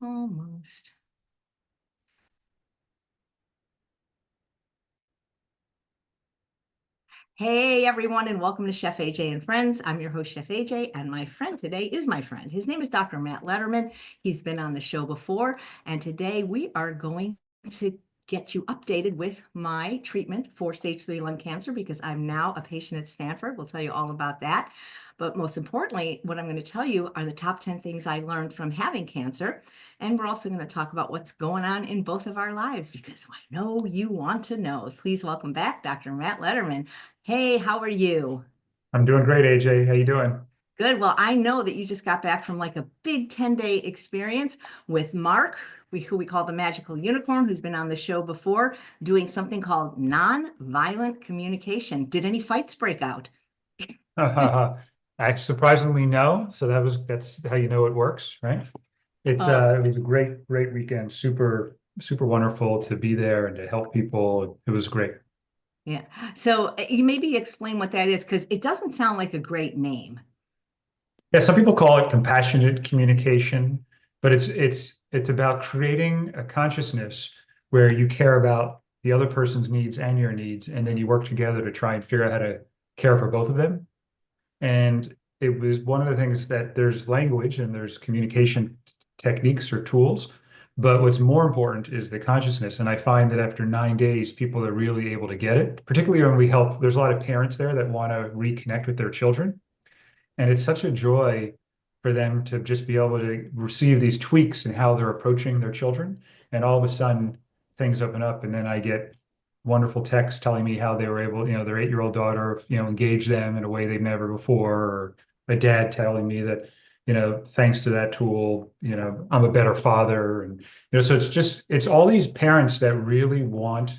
Almost. Hey everyone, and welcome to Chef AJ and Friends. I'm your host, Chef AJ, and my friend today is my friend. His name is Dr. Matt Lederman. He's been on the show before, and today we are going to get you updated with my treatment for stage 3 lung cancer because I'm now a patient at Stanford. We'll tell you all about that. But most importantly, what I'm going to tell you are the top 10 things I learned from having cancer. And we're also going to talk about what's going on in both of our lives because I know you want to know. Please welcome back Dr. Matt Lederman. Hey, how are you? I'm doing great, AJ. How you doing? Good. Well, I know that you just got back from like a big 10-day experience with Mark, who we call the magical unicorn, who's been on the show before, doing something called nonviolent communication. Did any fights break out? I surprisingly no. So that's how you know it works, right? Oh, It was a great weekend. Super wonderful to be there and to help people. It was great. yeah. So you maybe explain what that is because it doesn't sound like a great name. Yeah, some people call it compassionate communication, but it's about creating a consciousness where you care about the other person's needs and your needs, and then you work together to try and figure out how to care for both of them. And it was one of the things that there's language and there's communication techniques or tools, but what's more important is the consciousness. And I find that after 9 days, people are really able to get it, particularly when we help. There's a lot of parents there that want to reconnect with their children. And it's such a joy for them to just be able to receive these tweaks in how they're approaching their children. And all of a sudden, things open up. And then I get wonderful texts telling me how they were able, their 8-year-old daughter, engage them in a way they've never before, or a dad telling me that, thanks to that tool, I'm a better father. And, so it's all these parents that really want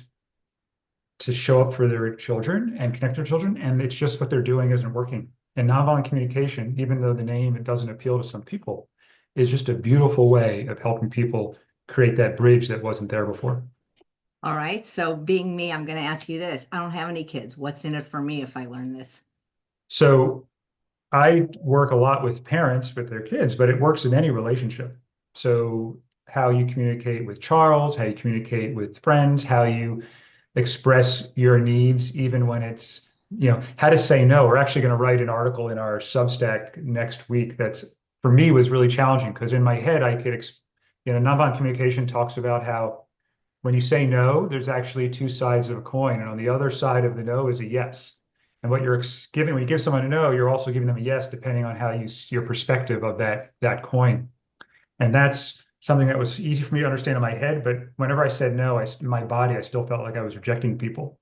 to show up for their children and connect their children. And it's just what they're doing isn't working. And nonviolent communication, even though the name it doesn't appeal to some people, is just a beautiful way of helping people create that bridge that wasn't there before. All right. So being me, I'm going to ask you this. I don't have any kids. What's in it for me if I learn this? So I work a lot with parents with their kids, but it works in any relationship. So how you communicate with Charles, how you communicate with friends, how you express your needs, even when it's, how to say no. We're actually going to write an article in our Substack next week that's for me was really challenging because in my head I could, nonviolent communication talks about how when you say no, there's actually two sides of a coin, and on the other side of the no is a yes. And what you're giving when you give someone a no, you're also giving them a yes, depending on how your perspective of that coin. And that's something that was easy for me to understand in my head. But whenever I said no, in my body, I still felt like I was rejecting people.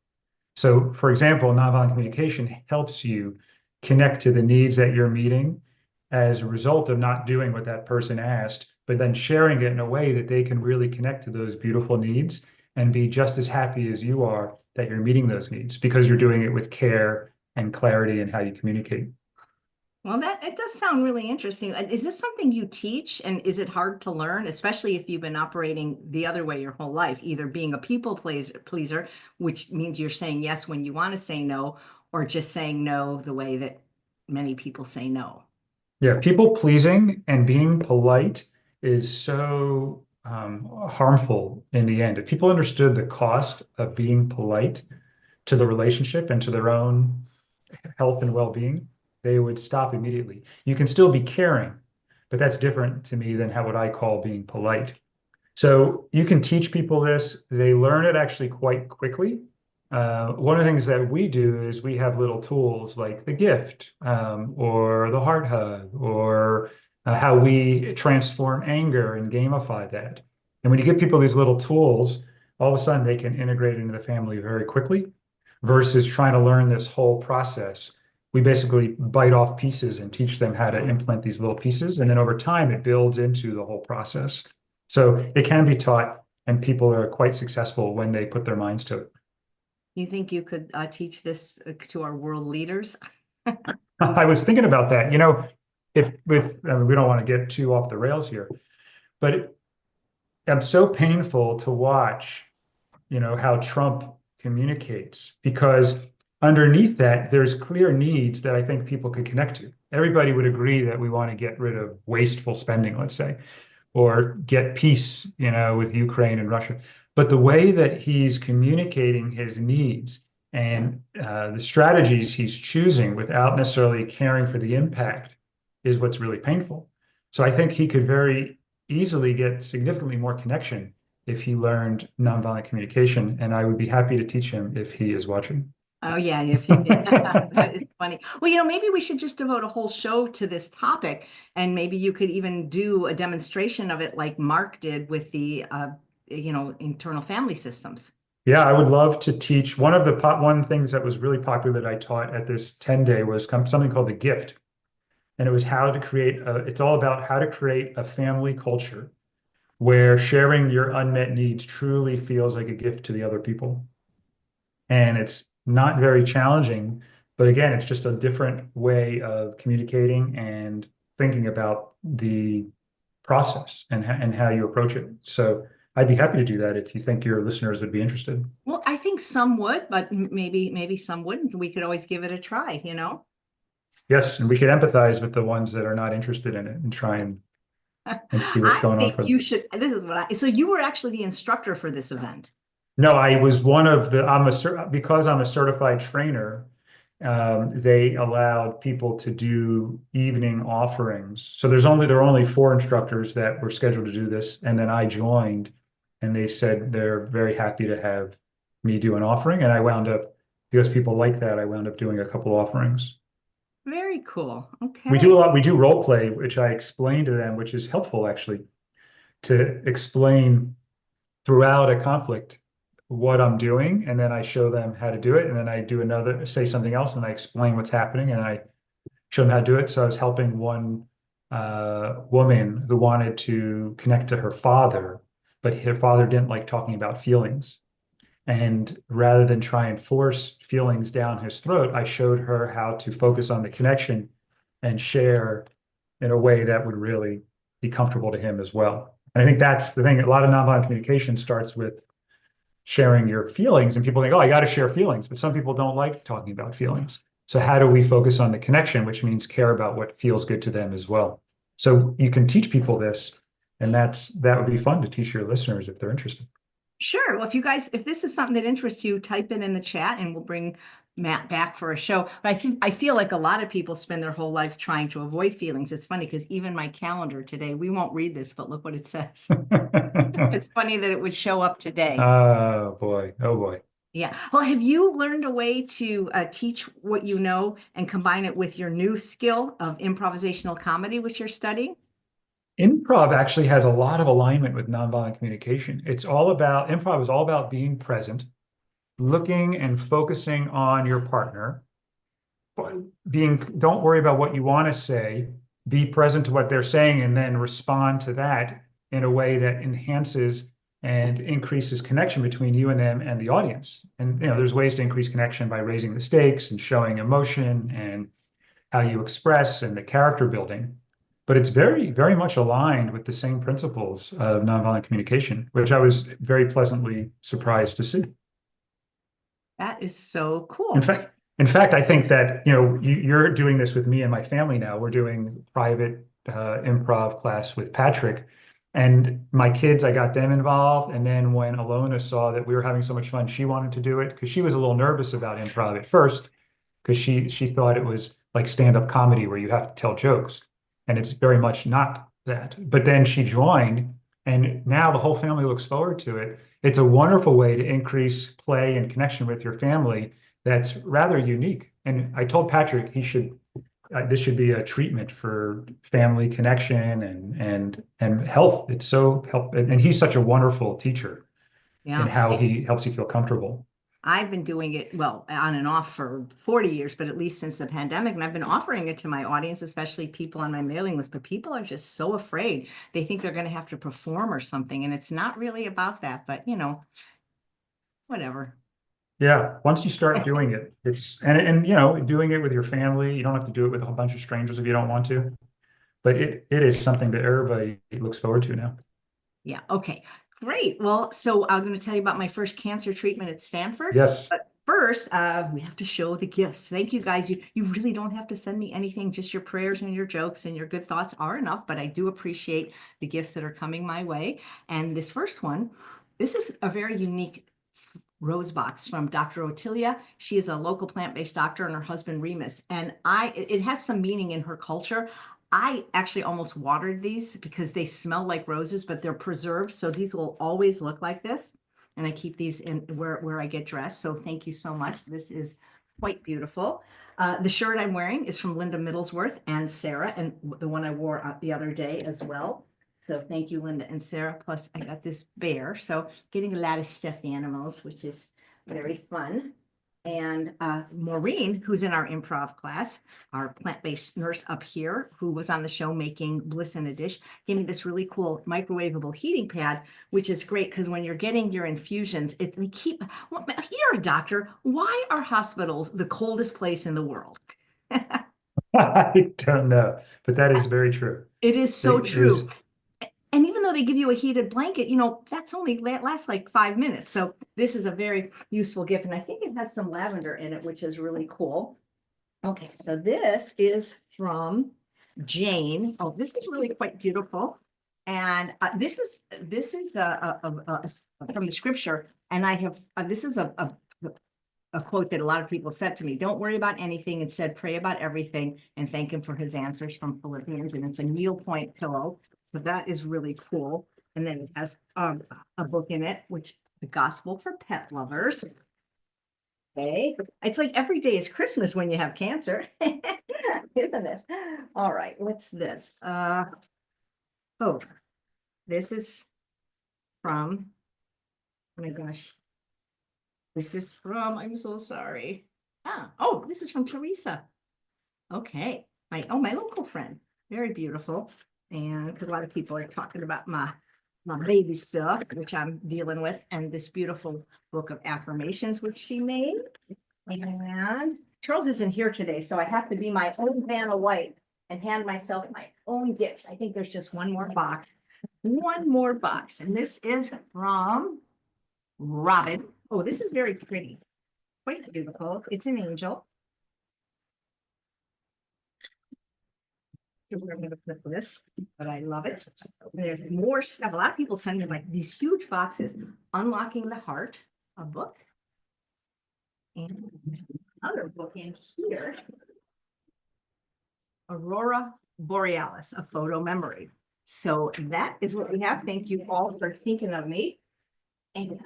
So, for example, nonviolent communication helps you connect to the needs that you're meeting as a result of not doing what that person asked, but then sharing it in a way that they can really connect to those beautiful needs and be just as happy as you are that you're meeting those needs because you're doing it with care and clarity in how you communicate. Well, that it does sound really interesting. Is this something you teach, and is it hard to learn, especially if you've been operating the other way your whole life, either being a pleaser, which means you're saying yes when you want to say no, or just saying no the way that many people say no. Yeah, people pleasing and being polite is so harmful in the end. If people understood the cost of being polite to the relationship and to their own health and well-being, they would stop immediately. You can still be caring, but that's different to me than how what I call being polite. So you can teach people this. They learn it actually quite quickly. One of the things that we do is we have little tools like the gift or the heart hug or how we transform anger and gamify that. And when you give people these little tools, all of a sudden they can integrate it into the family very quickly versus trying to learn this whole process. We basically bite off pieces and teach them how to implement these little pieces. And then over time, it builds into the whole process. So it can be taught, and people are quite successful when they put their minds to it. You think you could teach this to our world leaders? I was thinking about that. If with I mean, we don't want to get too off the rails here, but it's so painful to watch, how Trump communicates because underneath that, there's clear needs that I think people could connect to. Everybody would agree that we want to get rid of wasteful spending, let's say. or get peace, with Ukraine and Russia. But the way that he's communicating his needs and the strategies he's choosing without necessarily caring for the impact is what's really painful. So I think he could very easily get significantly more connection if he learned nonviolent communication, and I would be happy to teach him if he is watching. Oh yeah, if you that is funny. Well, maybe we should just devote a whole show to this topic, and maybe you could even do a demonstration of it like Mark did with the internal family systems. Yeah, I would love to teach. One things that was really popular that I taught at this 10-day was something called the gift. And it was it's all about how to create a family culture where sharing your unmet needs truly feels like a gift to the other people. And it's not very challenging, but again, it's just a different way of communicating and thinking about the process and how you approach it. So I'd be happy to do that if you think your listeners would be interested. Well, I think some would, but maybe some wouldn't. We could always give it a try. Yes, and we could empathize with the ones that are not interested in it and try and see what's I going on think for them. you should. This is so you were actually the instructor for this event. No, I was one of the, because I'm a certified trainer, they allowed people to do evening offerings. So there are only 4 instructors that were scheduled to do this. And then I joined and they said they're very happy to have me do an offering. And because people like that, I wound up doing a couple offerings. Very cool. We Okay. do role play, which I explain to them, which is helpful actually, to explain throughout a conflict what I'm doing, and then I show them how to do it, and then I say something else, and I explain what's happening, and I show them how to do it. So I was helping one woman who wanted to connect to her father, but her father didn't like talking about feelings. And rather than try and force feelings down his throat, I showed her how to focus on the connection and share in a way that would really be comfortable to him as well. And I think that's the thing. A lot of nonviolent communication starts with sharing your feelings, and people think, oh, I got to share feelings, but some people don't like talking about feelings. So how do we focus on the connection, which means care about what feels good to them as well? So you can teach people this, and that would be fun to teach your listeners if they're interested. Sure. Well, if this is something that interests you, type it in the chat and we'll bring Matt back for a show. But I feel like a lot of people spend their whole life trying to avoid feelings. It's funny because even my calendar today, we won't read this, but look what it says. It's funny that it would show up today. Oh boy. Oh boy. Yeah. Well, have you learned a way to teach what you know and combine it with your new skill of improvisational comedy, which you're studying? Improv actually has a lot of alignment with nonviolent communication. Improv is all about being present, looking and focusing on your partner, don't worry about what you want to say, be present to what they're saying, and then respond to that in a way that enhances and increases connection between you and them and the audience. And there's ways to increase connection by raising the stakes and showing emotion and how you express and the character building. But it's very, very much aligned with the same principles of nonviolent communication, which I was very pleasantly surprised to see. That is so In cool. fact, in fact, I think that you're doing this with me and my family now. We're doing private improv class with Patrick, and my kids. I got them involved, and then when Alona saw that we were having so much fun, she wanted to do it because she was a little nervous about improv at first because she thought it was like stand-up comedy where you have to tell jokes, and it's very much not that. But then she joined, and now the whole family looks forward to it. It's a wonderful way to increase play and connection with your family that's rather unique. And I told Patrick this should be a treatment for family connection and health. It's so help, and he's such a wonderful teacher in Yeah. how he helps you feel comfortable. I've been doing it, well, on and off for 40 years, but at least since the pandemic. And I've been offering it to my audience, especially people on my mailing list. But people are just so afraid. They think they're going to have to perform or something. And it's not really about that, but whatever. Yeah, once you start doing it, doing it with your family. You don't have to do it with a whole bunch of strangers if you don't want to, but it is something that everybody looks forward to now. Yeah. Okay. Great. Well, so I'm going to tell you about my first cancer treatment at Stanford. Yes. But first, we have to show the gifts. Thank you guys. You really don't have to send me anything. Just your prayers and your jokes and your good thoughts are enough, but I do appreciate the gifts that are coming my way. And this first one, this is a very unique rose box from Dr. Otilia. She is a local plant-based doctor and her husband Remus. And it has some meaning in her culture. I actually almost watered these because they smell like roses, but they're preserved. So these will always look like this. And I keep these in where I get dressed. So thank you so much. This is quite beautiful. The shirt I'm wearing is from Linda Middlesworth and Sarah, and the one I wore the other day as well. So thank you, Linda and Sarah. Plus, I got this bear. So getting a lot of stuffed animals, which is very fun. And Maureen, who's in our improv class, our plant-based nurse up here, who was on the show making bliss in a dish, gave me this really cool microwavable heating pad, which is great because when you're getting your infusions, they keep, well, you're a doctor. Why are hospitals the coldest place in the world? I don't know, but that is very true. It is so true. There's And even though they give you a heated blanket, that's only lasts like 5 minutes. So this is a very useful gift. And I think it has some lavender in it, which is really cool. Okay, so this is from Jane. Oh, this is really quite beautiful. And this is from the scripture. And I have, this is a quote that a lot of people said to me: don't worry about anything, instead pray about everything and thank him for his answers, from Philippians. And it's a needlepoint pillow. So that is really cool. And then it has a book in it, which the Gospel for Pet Lovers. Okay. It's like every day is Christmas when you have cancer, isn't it? All right. What's this? Oh, this is from, oh my gosh. This is from, I'm so sorry. Oh, this is from Teresa. Okay. My local friend. Very beautiful. And because a lot of people are talking about my baby stuff, which I'm dealing with, and this beautiful book of affirmations, which she made. And Charles isn't here today, so I have to be my own Vanna White and hand myself my own gifts. I think there's just one more box. One more box. And this is from Robin. Oh, this is very pretty. Quite beautiful. It's an angel. Where I'm going to put this, but I love it. There's more stuff. A lot of people send me like these huge boxes. Unlocking the Heart, a book, and another book in here. Aurora Borealis, a photo memory. So that is what we have. Thank you all for thinking of me. And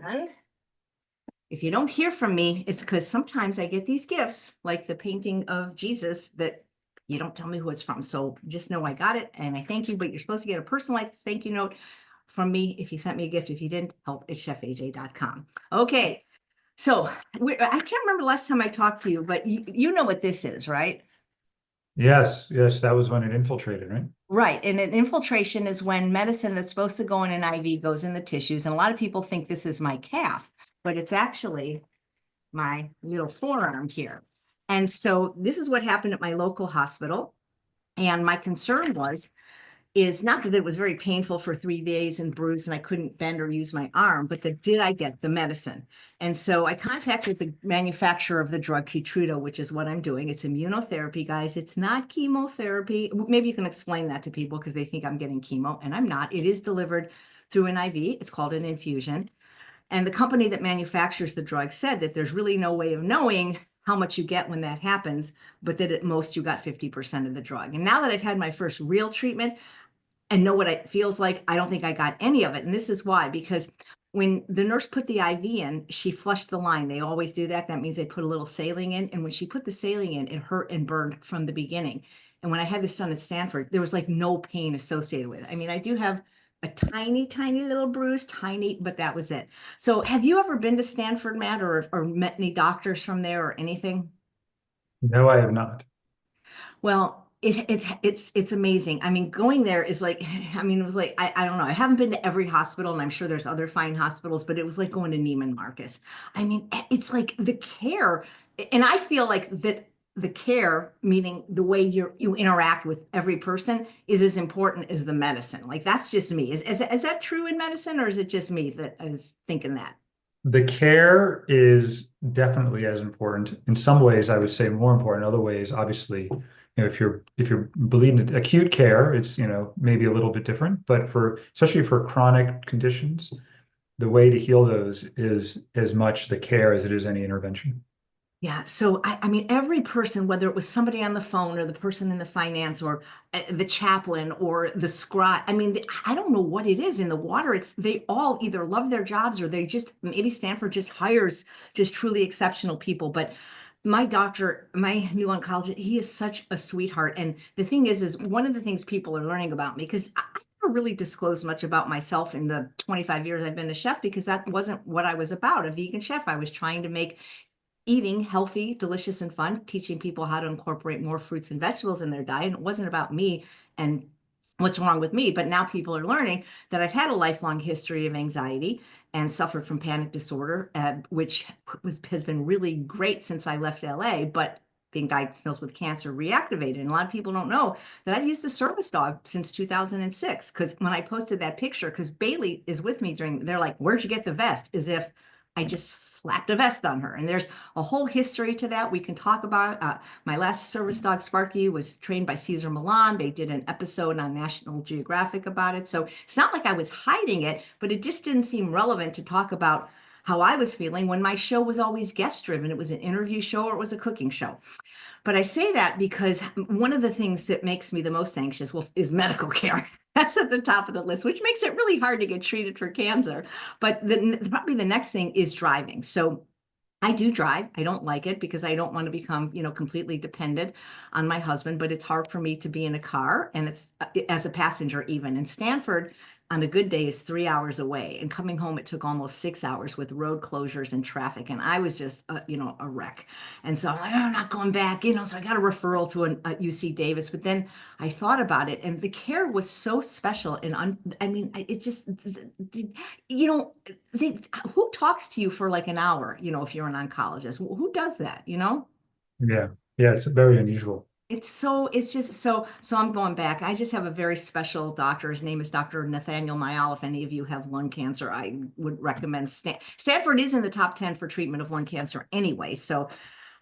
if you don't hear from me, it's because sometimes I get these gifts, like the painting of Jesus, that you don't tell me who it's from. So just know I got it and I thank you, but you're supposed to get a personalized thank you note from me if you sent me a gift. If you didn't, help@chefaj.com. Okay. So I can't remember the last time I talked to you, but you know what this is, right? yes, that was when it infiltrated, right? Right. And an infiltration is when medicine that's supposed to go in an IV goes in the tissues. And a lot of people think this is my calf, but it's actually my little forearm here. And so this is what happened at my local hospital. And my concern is not that it was very painful for 3 days and bruised and I couldn't bend or use my arm, but that did I get the medicine? And so I contacted the manufacturer of the drug Keytruda, which is what I'm doing. It's immunotherapy, guys. It's not chemotherapy. Maybe you can explain that to people because they think I'm getting chemo, and I'm not. It is delivered through an IV. It's called an infusion. And the company that manufactures the drug said that there's really no way of knowing how much you get when that happens, but that at most you got 50% of the drug. And now that I've had my first real treatment and know what it feels like, I don't think I got any of it. And this is why, because when the nurse put the IV in, she flushed the line. They always do that. That means they put a little saline in. And when she put the saline in, it hurt and burned from the beginning. And when I had this done at Stanford, there was like no pain associated with it. I mean, I do have a tiny, tiny little bruise, but that was it. So have you ever been to Stanford, Matt, or met any doctors from there or anything? No, I have not. Well, it's amazing. I mean, going there is like, I mean, it was like, I don't know. I haven't been to every hospital, and I'm sure there's other fine hospitals, but it was like going to Neiman Marcus. I mean, it's like the care, and I feel like that the care, meaning the way you interact with every person, is as important as the medicine. Like, that's just me. Is that true in medicine, or is it just me that is thinking that? The care is definitely as important. In some ways, I would say more important. In other ways, obviously, if you're bleeding acute care, it's maybe a little bit different. But for especially for chronic conditions, the way to heal those is as much the care as it is any intervention. Yeah. So, I mean, every person, whether it was somebody on the phone or the person in the finance or the chaplain or the scribe, I mean, I don't know what it is in the water. They all either love their jobs or they just, maybe Stanford just hires just truly exceptional people. But my doctor, my new oncologist, he is such a sweetheart. And the thing is one of the things people are learning about me, because I never really disclosed much about myself in the 25 years I've been a chef, because that wasn't what I was about, a vegan chef. I was trying to make eating healthy, delicious, and fun, teaching people how to incorporate more fruits and vegetables in their diet. And it wasn't about me and what's wrong with me. But now people are learning that I've had a lifelong history of anxiety and suffered from panic disorder, which has been really great since I left LA. But being diagnosed with cancer reactivated. And a lot of people don't know that I've used the service dog since 2006. Because when I posted that picture, because Bailey is with me they're like, where'd you get the vest? As if I just slapped a vest on her. And there's a whole history to that we can talk about. My last service dog, Sparky, was trained by Cesar Millan. They did an episode on National Geographic about it. So it's not like I was hiding it, but it just didn't seem relevant to talk about how I was feeling when my show was always guest driven. It was an interview show or it was a cooking show. But I say that because one of the things that makes me the most anxious, well, is medical care. That's at the top of the list, which makes it really hard to get treated for cancer. But probably the next thing is driving. So I do drive. I don't like it because I don't want to become, completely dependent on my husband, but it's hard for me to be in a car and it's as a passenger even. In Stanford, on a good day is 3 hours away. And coming home, it took almost 6 hours with road closures and traffic. And I was just, a wreck. And so I'm like, oh, I'm not going back, so I got a referral to a UC Davis. But then I thought about it and the care was so special. And I mean, it's just, you know, who talks to you for like an hour, if you're an oncologist? Who does that, Yeah. Yeah, it's very unusual. it's just so I'm going back. I just have a very special doctor. His name is Dr. Nathaniel Mayal. If any of you have lung cancer, I would recommend Stanford is in the top 10 for treatment of lung cancer anyway. So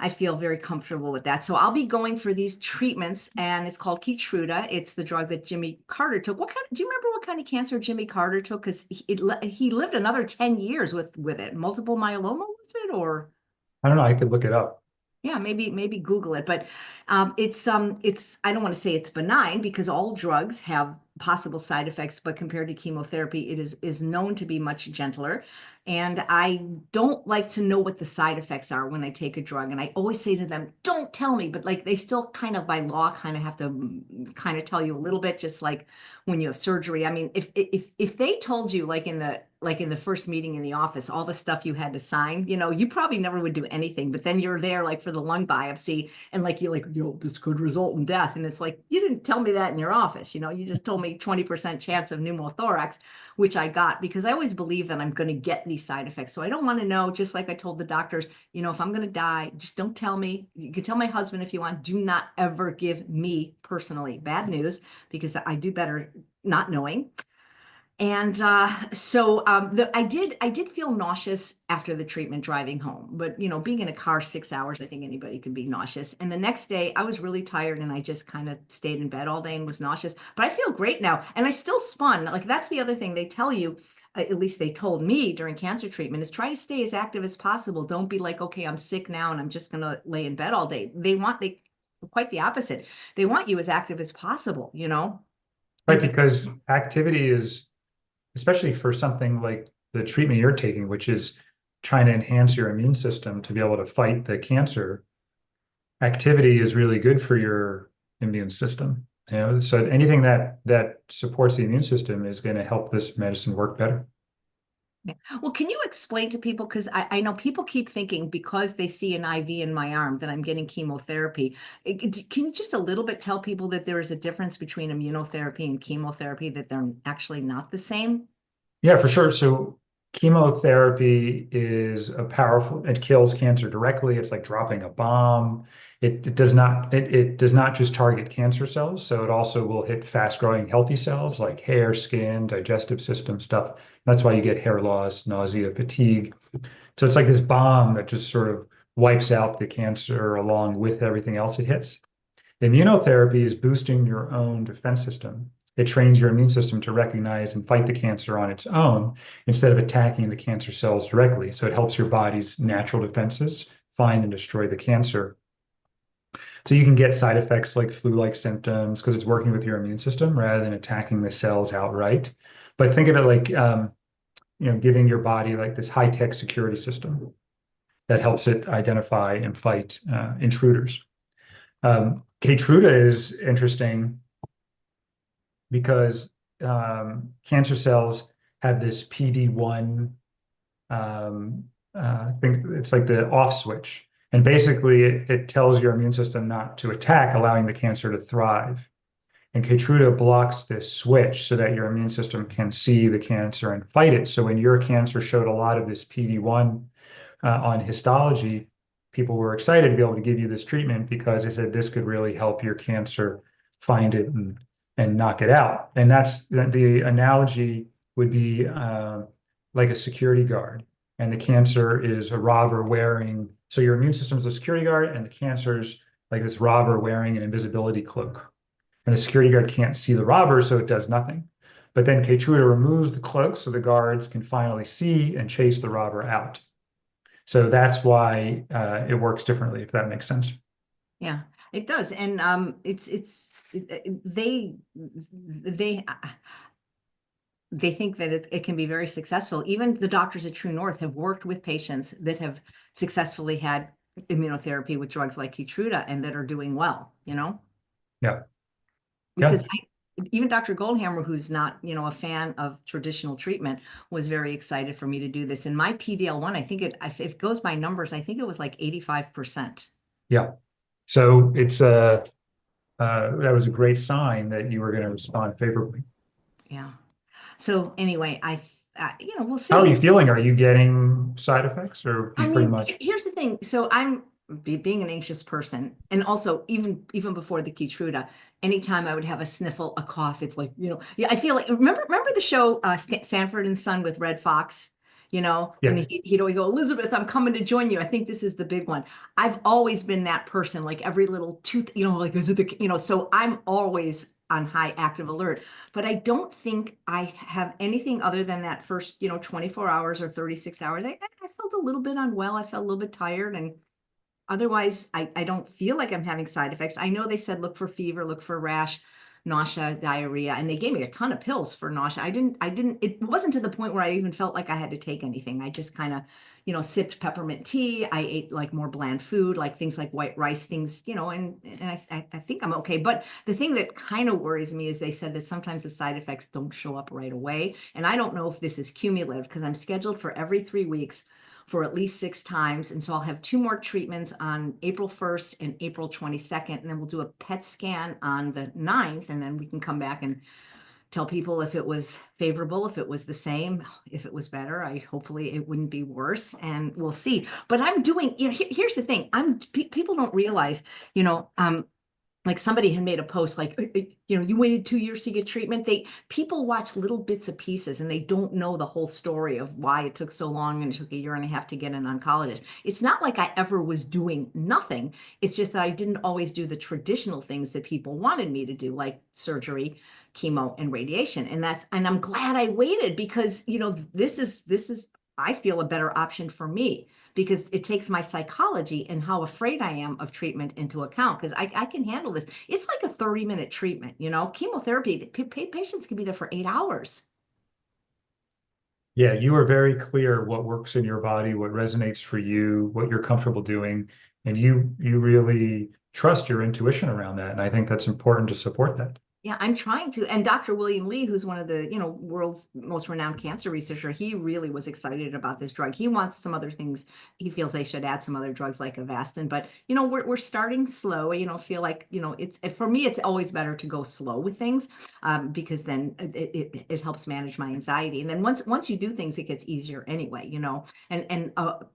I feel very comfortable with that. So I'll be going for these treatments and it's called Keytruda. It's the drug that Jimmy Carter took. Do you remember what kind of cancer Jimmy Carter took? Because he lived another 10 years with it. Multiple myeloma, was it? Or I don't know. I could look it up. yeah, maybe Google it, but it's I don't want to say it's benign because all drugs have possible side effects, but compared to chemotherapy, it is known to be much gentler. And I don't like to know what the side effects are when I take a drug. And I always say to them, don't tell me, but like they still kind of by law kind of have to kind of tell you a little bit, just like when you have surgery. I mean, if they told you like in the first meeting in the office, all the stuff you had to sign, you probably never would do anything. But then you're there like for the lung biopsy and like you're like, this could result in death. And it's like, you didn't tell me that in your office, you just told me 20% chance of pneumothorax, which I got because I always believe that I'm going to get these side effects. So I don't want to know, just like I told the doctors, if I'm going to die, just don't tell me. You can tell my husband if you want, do not ever give me personally bad news because I do better not knowing. And I did feel nauseous after the treatment driving home, but being in a car 6 hours, I think anybody could be nauseous. And the next day I was really tired and I just kind of stayed in bed all day and was nauseous, but I feel great now. And I still spun. Like that's the other thing they tell you, at least they told me during cancer treatment, is try to stay as active as possible. Don't be like, okay, I'm sick now and I'm just going to lay in bed all day. They quite the opposite. They want you as active as possible, and Right, because activity is, especially for something like the treatment you're taking, which is trying to enhance your immune system to be able to fight the cancer, activity is really good for your immune system. So anything that supports the immune system is going to help this medicine work better. yeah. Well, can you explain to people, because I know people keep thinking because they see an IV in my arm that I'm getting chemotherapy. Can you just a little bit tell people that there is a difference between immunotherapy and chemotherapy, that they're actually not the same? Yeah, for sure. So Chemotherapy is a powerful, it kills cancer directly. It's like dropping a bomb. It does not just target cancer cells, so it also will hit fast-growing healthy cells like hair, skin, digestive system stuff. That's why you get hair loss, nausea, fatigue. So it's like this bomb that just sort of wipes out the cancer along with everything else it hits. Immunotherapy is boosting your own defense system. It trains your immune system to recognize and fight the cancer on its own instead of attacking the cancer cells directly. So it helps your body's natural defenses find and destroy the cancer. So you can get side effects like flu-like symptoms because it's working with your immune system rather than attacking the cells outright. But think of it like giving your body like this high-tech security system that helps it identify and fight intruders. Keytruda is interesting because cancer cells have this PD-1 thing. It's like the off switch. And basically, it tells your immune system not to attack, allowing the cancer to thrive. And Keytruda blocks this switch so that your immune system can see the cancer and fight it. So when your cancer showed a lot of this PD-1 on histology, people were excited to be able to give you this treatment because they said this could really help your cancer find it and knock it out. And that's the analogy would be like a security guard. And the cancer is a robber wearing, so your immune system is a security guard, and the cancer's like this robber wearing an invisibility cloak. And the security guard can't see the robber, so it does nothing. But then Keytruda removes the cloak so the guards can finally see and chase the robber out. So that's why it works differently, if that makes sense. Yeah, it does. And they think that it can be very successful. Even the doctors at True North have worked with patients that have successfully had immunotherapy with drugs like Keytruda and that are doing well, Yeah. because even Dr. Goldhammer, who's not, a fan of traditional treatment, was very excited for me to do this. And my PD-L1, I think if it goes by numbers, I think it was like 85%. Yeah. So it's that was a great sign that you were going to respond favorably. Yeah. So anyway, we'll see. How are you feeling? Are you getting side effects or pretty much? Here's the thing. So I'm being an anxious person, and also even before the Keytruda, anytime I would have a sniffle, a cough, it's like, yeah, I feel like, remember the show Sanford and Son with Red Fox? Yeah. And he'd always go, Elizabeth, I'm coming to join you. I think this is the big one. I've always been that person, like every little tooth, like, is it so I'm always on high active alert. But I don't think I have anything other than that first, 24 hours or 36 hours. I felt a little bit unwell. I felt a little bit tired. And otherwise, I don't feel like I'm having side effects. I know they said look for fever, look for rash, nausea, diarrhea, and they gave me a ton of pills for nausea. It wasn't to the point where I even felt like I had to take anything. I just kind of, sipped peppermint tea. I ate like more bland food, like things like white rice, things, and I think I'm okay. But the thing that kind of worries me is they said that sometimes the side effects don't show up right away. And I don't know if this is cumulative because I'm scheduled for every 3 weeks for at least 6 times. And so I'll have 2 more treatments on April 1st and April 22nd. And then we'll do a PET scan on the 9th. And then we can come back and tell people if it was favorable, if it was the same, if it was better. Hopefully it wouldn't be worse, and we'll see. But I'm doing, here's the thing. People don't realize, like somebody had made a post like, you waited 2 years to get treatment. People watch little bits of pieces and they don't know the whole story of why it took so long and it took 1.5 years to get an oncologist. It's not like I ever was doing nothing. It's just that I didn't always do the traditional things that people wanted me to do, like surgery, chemo, and radiation. And I'm glad I waited because, this is, I feel, a better option for me, because it takes my psychology and how afraid I am of treatment into account, because I can handle this. It's like a 30-minute treatment, chemotherapy, patients can be there for 8 hours. Yeah, you are very clear what works in your body, what resonates for you, what you're comfortable doing, and you really trust your intuition around that. And I think that's important to support that. Yeah, I'm trying to. And Dr. William Lee, who's one of the, world's most renowned cancer researcher, he really was excited about this drug. He wants some other things. He feels they should add some other drugs like Avastin, but we're starting slow. Feel like, it's for me, it's always better to go slow with things, because then it helps manage my anxiety. And then once you do things, it gets easier anyway. And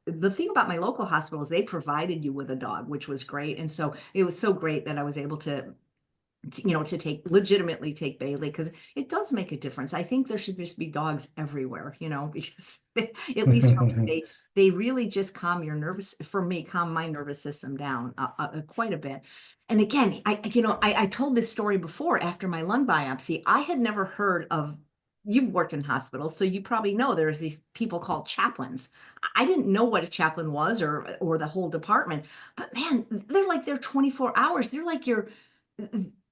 the thing about my local hospital is they provided you with a dog, which was great. And so it was so great that I was able to to legitimately take Bailey, because it does make a difference. I think there should just be dogs everywhere, because at least for me, they really just calm my nervous system down quite a bit. And again, I told this story before after my lung biopsy. I had never heard of, you've worked in hospitals, so you probably know there's these people called chaplains. I didn't know what a chaplain was, or the whole department, but man, they're 24 hours. They're like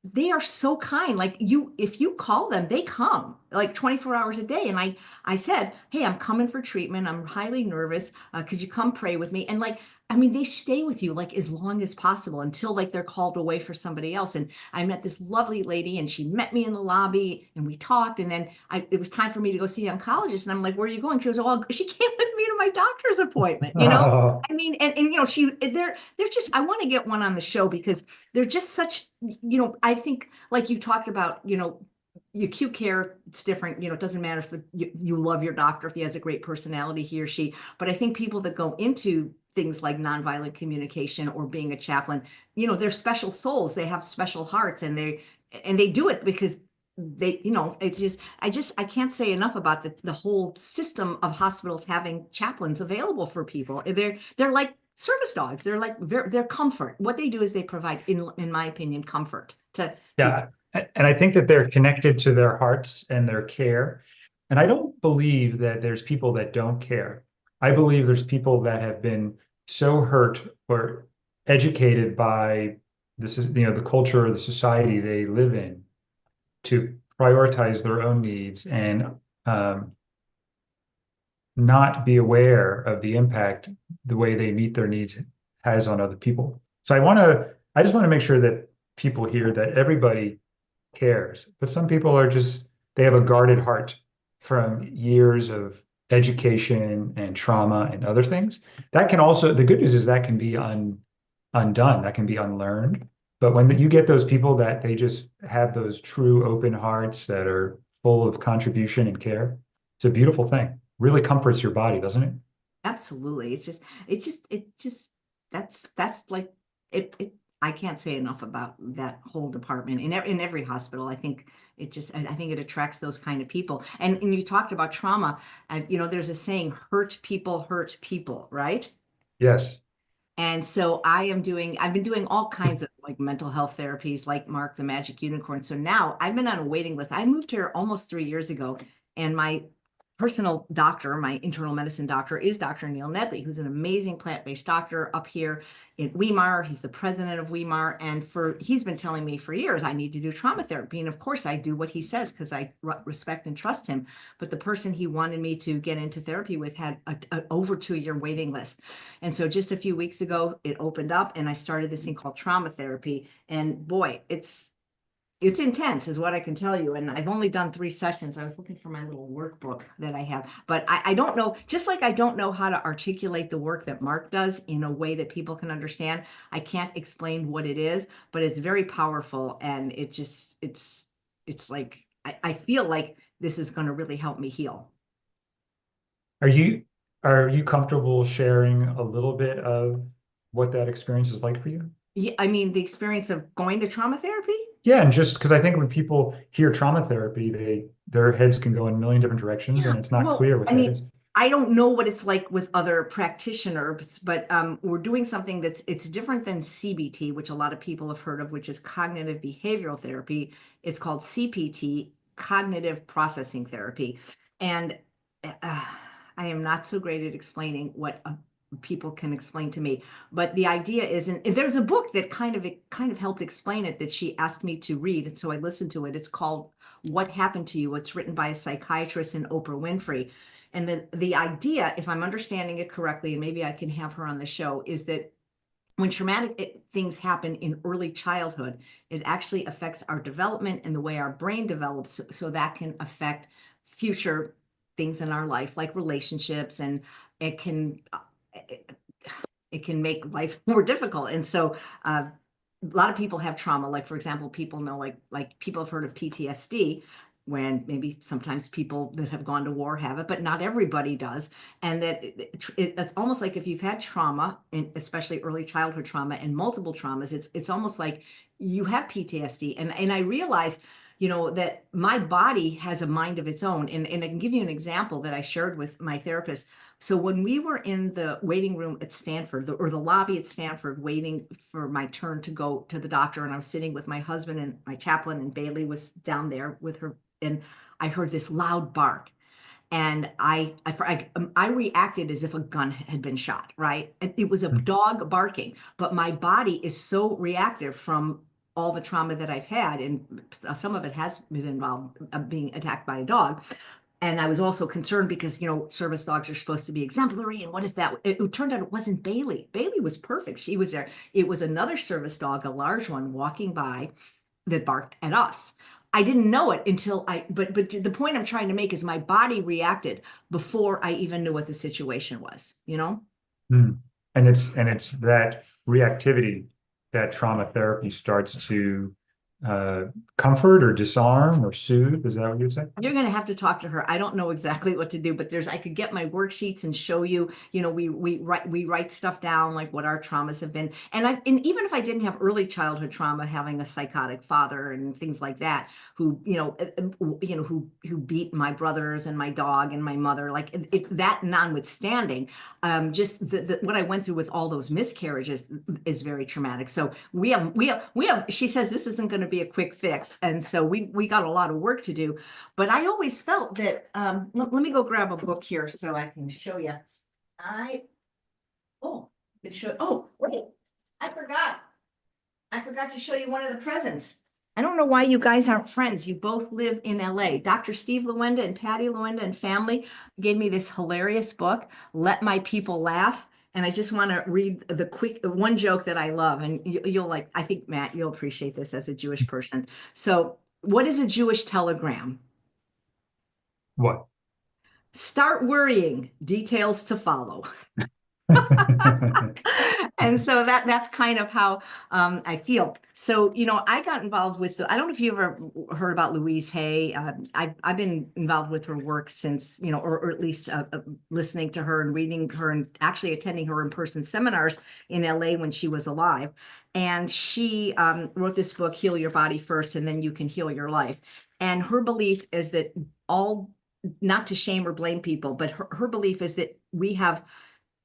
they are so kind. Like, if you call them, they come like 24 hours a day. And I said, hey, I'm coming for treatment. I'm highly nervous. Could you come pray with me? And they stay with you like as long as possible until like they're called away for somebody else. And I met this lovely lady, and she met me in the lobby, and we talked. And then it was time for me to go see the oncologist. And I'm like, where are you going? She goes, oh, she came with me to my doctor's appointment, Oh, they're just, I want to get one on the show, because they're just such, I think, like you talked about, your acute care, it's different. It doesn't matter if you love your doctor, if he has a great personality, he or she. But I think people that go into things like nonviolent communication or being a chaplain, they're special souls. They have special hearts, and they do it because it's just, I can't say enough about the whole system of hospitals having chaplains available for people. They're like service dogs. They're comfort. What they do is they provide, in my opinion, comfort to people. yeah. And I think that they're connected to their hearts and their care. And I don't believe that there's people that don't care. I believe there's people that have been so hurt or educated by this is, the culture or the society they live in to prioritize their own needs and um, not be aware of the impact the way they meet their needs has on other people. So I just want to make sure that people hear that everybody cares, but some people they have a guarded heart from years of education and trauma and other things. That can also, the good news is that can be undone, that can be unlearned. But when you get those people that they just have those true open hearts that are full of contribution and care, it's a beautiful thing. Really comforts your body, doesn't it? Absolutely. It's just that's like it. I can't say enough about that whole department in every hospital. I think it attracts those kind of people. And you talked about trauma, and there's a saying, hurt people, right? Yes. And so I've been doing all kinds of like mental health therapies, like Mark the Magic Unicorn. So now I've been on a waiting list. I moved here almost 3 years ago, and my personal doctor, my internal medicine doctor, is Dr. Neil Nedley, who's an amazing plant-based doctor up here in Weimar. He's the president of Weimar. And he's been telling me for years, I need to do trauma therapy. And of course I do what he says, because I respect and trust him. But the person he wanted me to get into therapy with had a over 2 year waiting list. And so just a few weeks ago, it opened up, and I started this thing called trauma therapy. And boy, it's intense is what I can tell you. And I've only done 3 sessions. I was looking for my little workbook that I have, but I don't know, just like I don't know how to articulate the work that Mark does in a way that people can understand. I can't explain what it is, but it's very powerful. And it's like, I feel like this is going to really help me heal. Are you are you comfortable sharing a little bit of what that experience is like for you? Yeah, I mean, the experience of going to trauma therapy. Yeah, and just because I think when people hear trauma therapy, their heads can go in a million different directions, Yeah, and it's not well, clear what I that mean, is. I don't know what it's like with other practitioners, but we're doing something it's different than CBT, which a lot of people have heard of, which is cognitive behavioral therapy. It's called CPT, cognitive processing therapy. And uh, I am not so great at explaining what people can explain to me. But the idea is, and there's a book that kind of helped explain it, that she asked me to read, and so I listened to it. It's called What Happened to You. It's written by a psychiatrist and Oprah Winfrey. And the idea, if I'm understanding it correctly, and maybe I can have her on the show, is that when traumatic things happen in early childhood, it actually affects our development and the way our brain develops. So that can affect future things in our life, like relationships, and it can it can make life more difficult. And so a lot of people have trauma. Like, for example, people know, like people have heard of PTSD, when maybe sometimes people that have gone to war have it, but not everybody does. And that it's almost like if you've had trauma, and especially early childhood trauma and multiple traumas, it's almost like you have PTSD. And I realized, that my body has a mind of its own. And I can give you an example that I shared with my therapist. So when we were in the waiting room at Stanford, or the lobby at Stanford, waiting for my turn to go to the doctor, and I was sitting with my husband and my chaplain, and Bailey was down there with her, and I heard this loud bark. And I reacted as if a gun had been shot, right? And it was a dog barking, but my body is so reactive from all the trauma that I've had, and some of it has been involved being attacked by a dog. And I was also concerned because, service dogs are supposed to be exemplary. And what if it turned out it wasn't Bailey? Bailey was perfect. She was there. It was another service dog, a large one, walking by, that barked at us. I didn't know it until but the point I'm trying to make is my body reacted before I even knew what the situation was. Mm. And it's that reactivity that trauma therapy starts to comfort or disarm or soothe. Is that what you'd say? You're going to have to talk to her. I don't know exactly what to do, but I could get my worksheets and show you, we write stuff down, like what our traumas have been. And even if I didn't have early childhood trauma, having a psychotic father and things like that, who, who beat my brothers and my dog and my mother, that notwithstanding, just what I went through with all those miscarriages is very traumatic. So she says this isn't going to be a quick fix. And so we got a lot of work to do. But I always felt that, let me go grab a book here so I can show you. Wait, I forgot. I forgot to show you one of the presents. I don't know why you guys aren't friends. You both live in LA. Dr. Steve Lewenda and Patty Lewenda and family gave me this hilarious book, Let My People Laugh. And I just want to read the quick one joke that I love. And you'll like, I think, Matt, you'll appreciate this as a Jewish person. So, what is a Jewish telegram? What? Start worrying, details to follow. And so that's kind of how I feel. So, I got involved with I don't know if you ever heard about Louise Hay. I've been involved with her work since, or at least listening to her and reading her and actually attending her in-person seminars in LA when she was alive. And she wrote this book, Heal Your Body First, and Then You Can Heal Your Life. And her belief is that not to shame or blame people, but her belief is that we have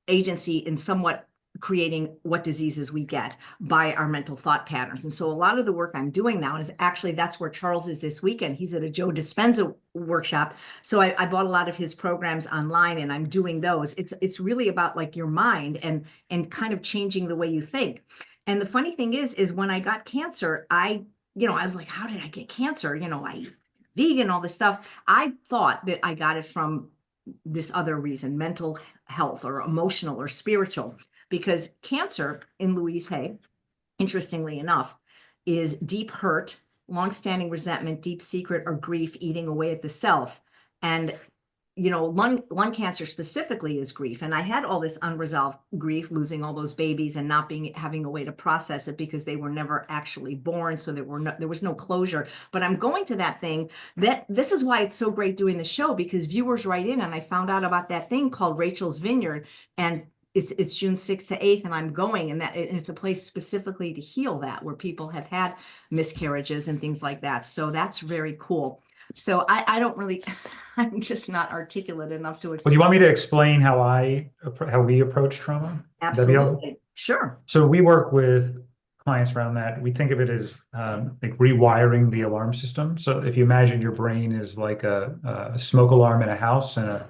agency in somewhat creating what diseases we get by our mental thought patterns. And so a lot of the work I'm doing now is actually, that's where Charles is this weekend. He's at a Joe Dispenza workshop. So I bought a lot of his programs online, and I'm doing those. It's really about like your mind and kind of changing the way you think. And the funny thing is when I got cancer, I was like, how did I get cancer? I vegan, all this stuff. I thought that I got it from this other reason, mental health or emotional or spiritual, because cancer in Louise Hay, interestingly enough, is deep hurt, longstanding resentment, deep secret, or grief eating away at the self. And lung cancer specifically is grief. And I had all this unresolved grief, losing all those babies and not having a way to process it because they were never actually born. So there was no closure. But I'm going to that thing this is why it's so great doing the show, because viewers write in, and I found out about that thing called Rachel's Vineyard, and it's June 6th to 8th, and I'm going, and it's a place specifically to heal that, where people have had miscarriages and things like that. So that's very cool. So I don't really, I'm just not articulate enough to Well, do explain. you want me to explain how we approach trauma? Would that be helpful? Absolutely. Sure. So we work with clients around that. We think of it as like rewiring the alarm system. So if you imagine your brain is like a smoke alarm in a house, and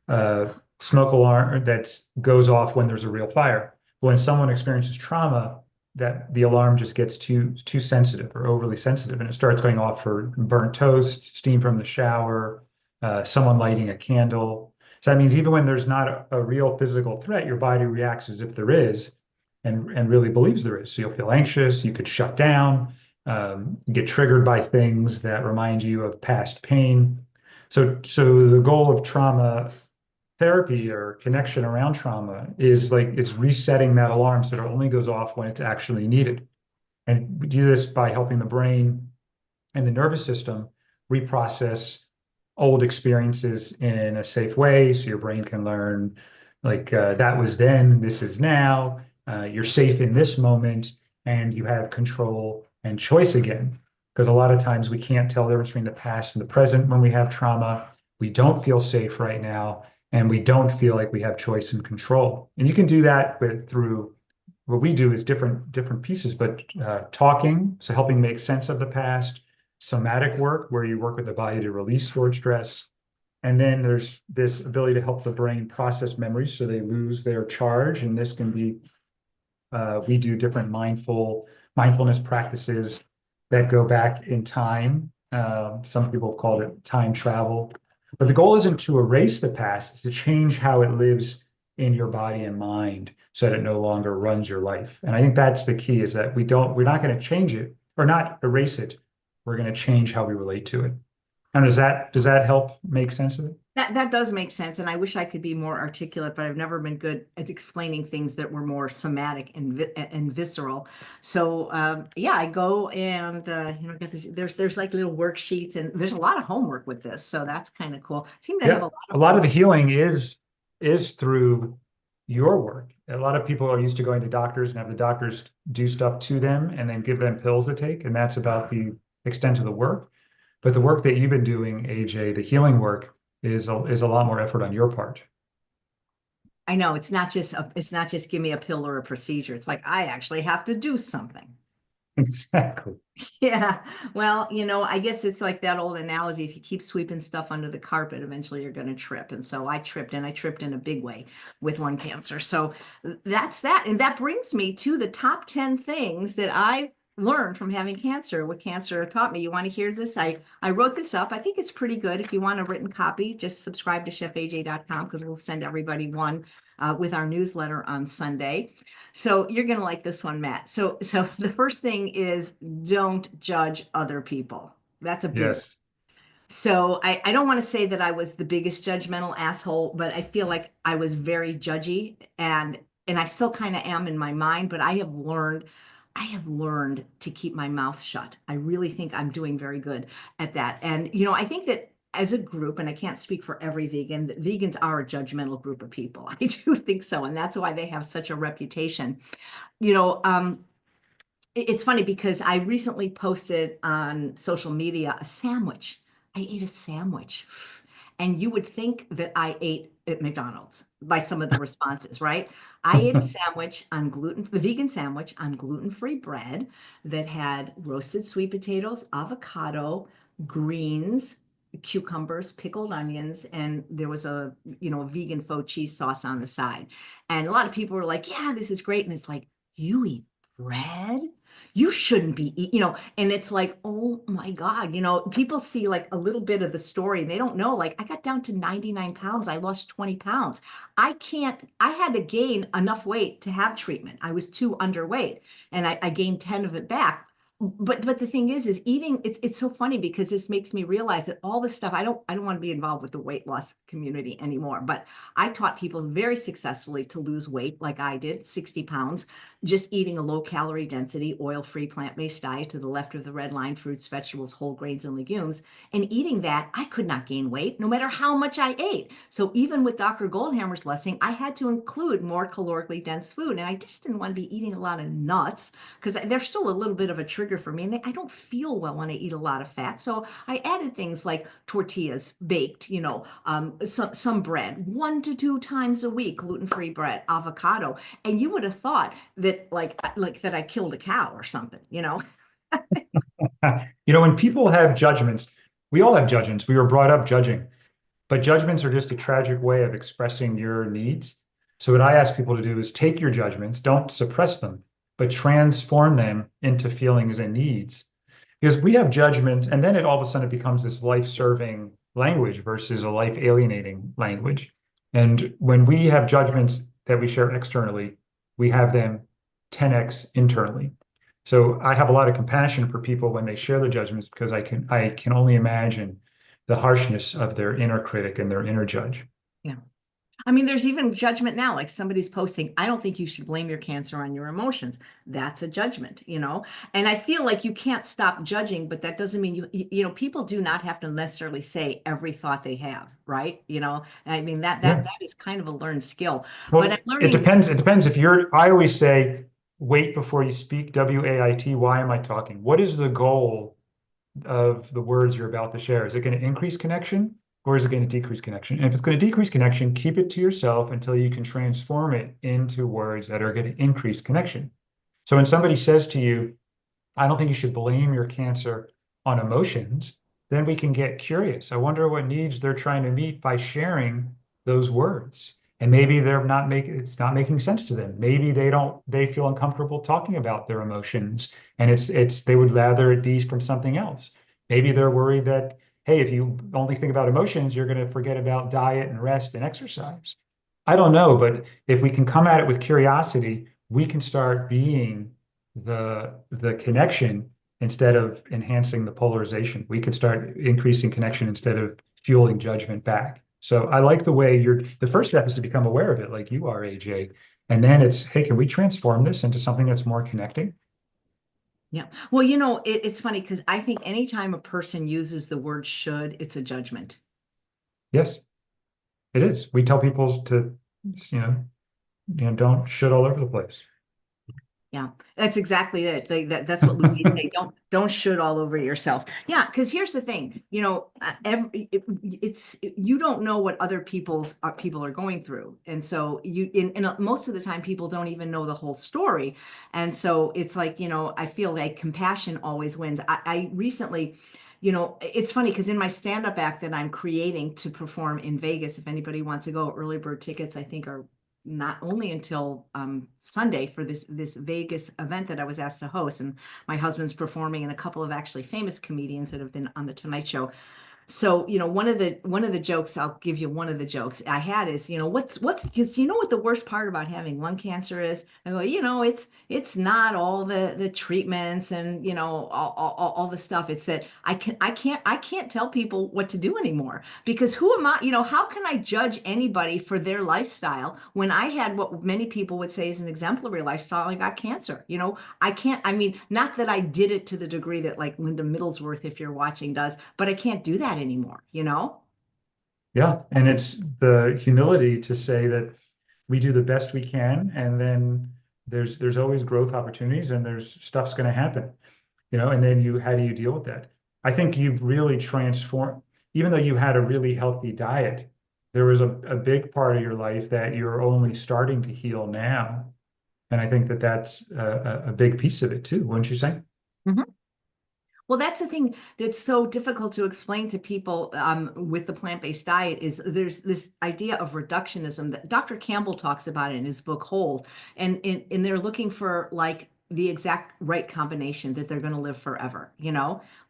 a smoke alarm that goes off when there's a real fire. When someone experiences trauma, that the alarm just gets too sensitive or overly sensitive, and it starts going off for burnt toast, steam from the shower, someone lighting a candle. So that means even when there's not a real physical threat, your body reacts as if there is. and really believes there is. So you'll feel anxious, you could shut down, get triggered by things that remind you of past pain. So the goal of trauma therapy or connection around trauma is like it's resetting that alarm so that it only goes off when it's actually needed. And we do this by helping the brain and the nervous system reprocess old experiences in a safe way so your brain can learn like that was then, this is now, you're safe in this moment, and you have control and choice again. Because a lot of times we can't tell the difference between the past and the present when we have trauma. We don't feel safe right now, and we don't feel like we have choice and control. And you can do that through what we do is different pieces, but talking, so helping make sense of the past, somatic work, where you work with the body to release stored stress. And then there's this ability to help the brain process memories so they lose their charge. And this can be, we do different mindfulness practices that go back in time. Some people have called it time travel. But the goal isn't to erase the past, it's to change how it lives in your body and mind so that it no longer runs your life. And I think that's the key, is that we're not going to change it or not erase it. We're going to change how we relate to it. And does that help make sense of it? That does make sense, and I wish I could be more articulate, but I've never been good at explaining things that were more somatic and visceral. So yeah, I go and get this. There's like little worksheets, and there's a lot of homework with this, so that's kind of cool. Seem to have a Yeah, lot a of lot of the homework. healing is through your work. A lot of people are used to going to doctors and have the doctors do stuff to them and then give them pills to take, and that's about the extent of the work. But the work that you've been doing, AJ, the healing work, is a lot more effort on your part. I know it's not just give me a pill or a procedure. It's like I actually have to do something. Exactly. Yeah. Well, I guess it's like that old analogy. If you keep sweeping stuff under the carpet, eventually you're going to trip. And so I tripped, and I tripped in a big way with lung cancer. So that's that. And that brings me to the top 10 things that I learned from having cancer, what cancer taught me. You want to hear this? I wrote this up. I think it's pretty good. If you want a written copy, just subscribe to chefaj.com, because we'll send everybody one with our newsletter on Sunday. So you're going to like this one, Matt. So the first thing is don't judge other people. That's a big one. Yes. So I don't want to say that I was the biggest judgmental asshole, but I feel like I was very judgy, and I still kind of am in my mind, but I have learned to keep my mouth shut. I really think I'm doing very good at that. And I think that as a group, and I can't speak for every vegan, that vegans are a judgmental group of people. I do think so, and that's why they have such a reputation. You know, um, it's funny because I recently posted on social media a sandwich. I ate a sandwich. And you would think that I ate at McDonald's by some of the responses, right? I ate a sandwich on the vegan sandwich on gluten-free bread that had roasted sweet potatoes, avocado, greens, cucumbers, pickled onions, and there was a vegan faux cheese sauce on the side. And a lot of people were like, yeah, this is great. And it's like, you eat bread? You shouldn't be and it's like, oh my God, people see like a little bit of the story, and they don't know, like, I got down to 99 pounds. I lost 20 pounds. I had to gain enough weight to have treatment. I was too underweight, and I gained 10 of it back. But the thing is eating, it's so funny because this makes me realize that all this stuff, I don't want to be involved with the weight loss community anymore, but I taught people very successfully to lose weight like I did, 60 pounds, just eating a low calorie density, oil-free, plant-based diet to the left of the red line, fruits, vegetables, whole grains, and legumes. And eating that, I could not gain weight no matter how much I ate. So even with Dr. Goldhammer's blessing, I had to include more calorically dense food. And I just didn't want to be eating a lot of nuts because they're still a little bit of a trigger for me. And I don't feel well when I eat a lot of fat. So I added things like tortillas baked, some bread, 1 to 2 times a week, gluten-free bread, avocado. And you would have thought that like that I killed a cow or something. When people have judgments, we all have judgments. We were brought up judging, but judgments are just a tragic way of expressing your needs. So what I ask people to do is take your judgments, don't suppress them, but transform them into feelings and needs. Because we have judgment, and then it all of a sudden it becomes this life-serving language versus a life-alienating language. And when we have judgments that we share externally, we have them 10x internally. So I have a lot of compassion for people when they share their judgments because I can only imagine the harshness of their inner critic and their inner judge. Yeah. I mean, there's even judgment now, like somebody's posting, I don't think you should blame your cancer on your emotions. That's a judgment, you know? And I feel like you can't stop judging, but that doesn't mean people do not have to necessarily say every thought they have, right? I mean, Yeah. that is kind of a learned skill. But I'm Well, it learning, depends. It depends if you're, I always say, wait before you speak, WAIT. Why am I talking? What is the goal of the words you're about to share? Is it going to increase connection or is it going to decrease connection? And if it's going to decrease connection, keep it to yourself until you can transform it into words that are going to increase connection. So when somebody says to you, I don't think you should blame your cancer on emotions, then we can get curious. I wonder what needs they're trying to meet by sharing those words. And maybe they're not making it's not making sense to them. Maybe they feel uncomfortable talking about their emotions and it's they would rather it be from something else. Maybe they're worried that, hey, if you only think about emotions, you're going to forget about diet and rest and exercise. I don't know, but if we can come at it with curiosity, we can start being the connection instead of enhancing the polarization. We could start increasing connection instead of fueling judgment back. So I like the way the first step is to become aware of it, like you are, AJ. And then it's, hey, can we transform this into something that's more connecting? yeah. Well, it's funny because I think anytime a person uses the word should, it's a judgment. Yes, it is. We tell people to, you know, don't shit all over the place. Yeah, that's exactly it. That's what Louise say. Don't should all over yourself. Yeah, because here's the thing. You don't know what other people are going through, and so most of the time people don't even know the whole story, and so it's like I feel like compassion always wins. I recently. It's funny because in my stand-up act that I'm creating to perform in Vegas, if anybody wants to go, early bird tickets I think are not only until Sunday for this Vegas event that I was asked to host. And my husband's performing and a couple of actually famous comedians that have been on the Tonight Show. So, one of the jokes, I'll give you one of the jokes I had is, because what the worst part about having lung cancer is? I go, it's not all the treatments and all the stuff. It's that I can't tell people what to do anymore because who am I? How can I judge anybody for their lifestyle when I had what many people would say is an exemplary lifestyle and got cancer? I can't, I mean, not that I did it to the degree that like Linda Middlesworth, if you're watching, does, but I can't do that anymore? Yeah, and it's the humility to say that we do the best we can, and then there's always growth opportunities, and there's stuff's going to happen, and then how do you deal with that? I think you've really transformed, even though you had a really healthy diet, there was a big part of your life that you're only starting to heal now, and I think that that's a big piece of it too, wouldn't you say? Mhm. Well, that's the thing that's so difficult to explain to people with the plant-based diet is there's this idea of reductionism that Dr. Campbell talks about in his book Whole, and they're looking for like the exact right combination that they're going to live forever.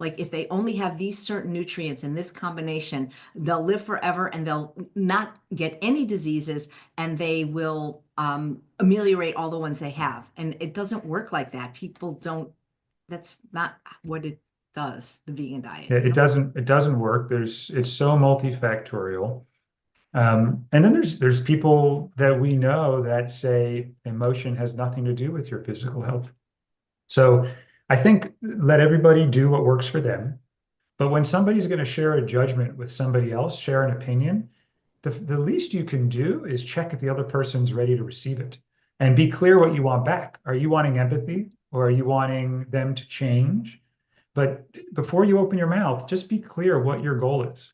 Like if they only have these certain nutrients in this combination, they'll live forever and they'll not get any diseases and they will ameliorate all the ones they have. And it doesn't work like that. People don't that's not what it does, the vegan diet, Yeah, it doesn't work. It's so multifactorial. And then there's people that we know that say emotion has nothing to do with your physical health. So I think let everybody do what works for them. But when somebody's going to share a judgment with somebody else, share an opinion, the least you can do is check if the other person's ready to receive it and be clear what you want back. Are you wanting empathy or are you wanting them to change? But before you open your mouth, just be clear what your goal is.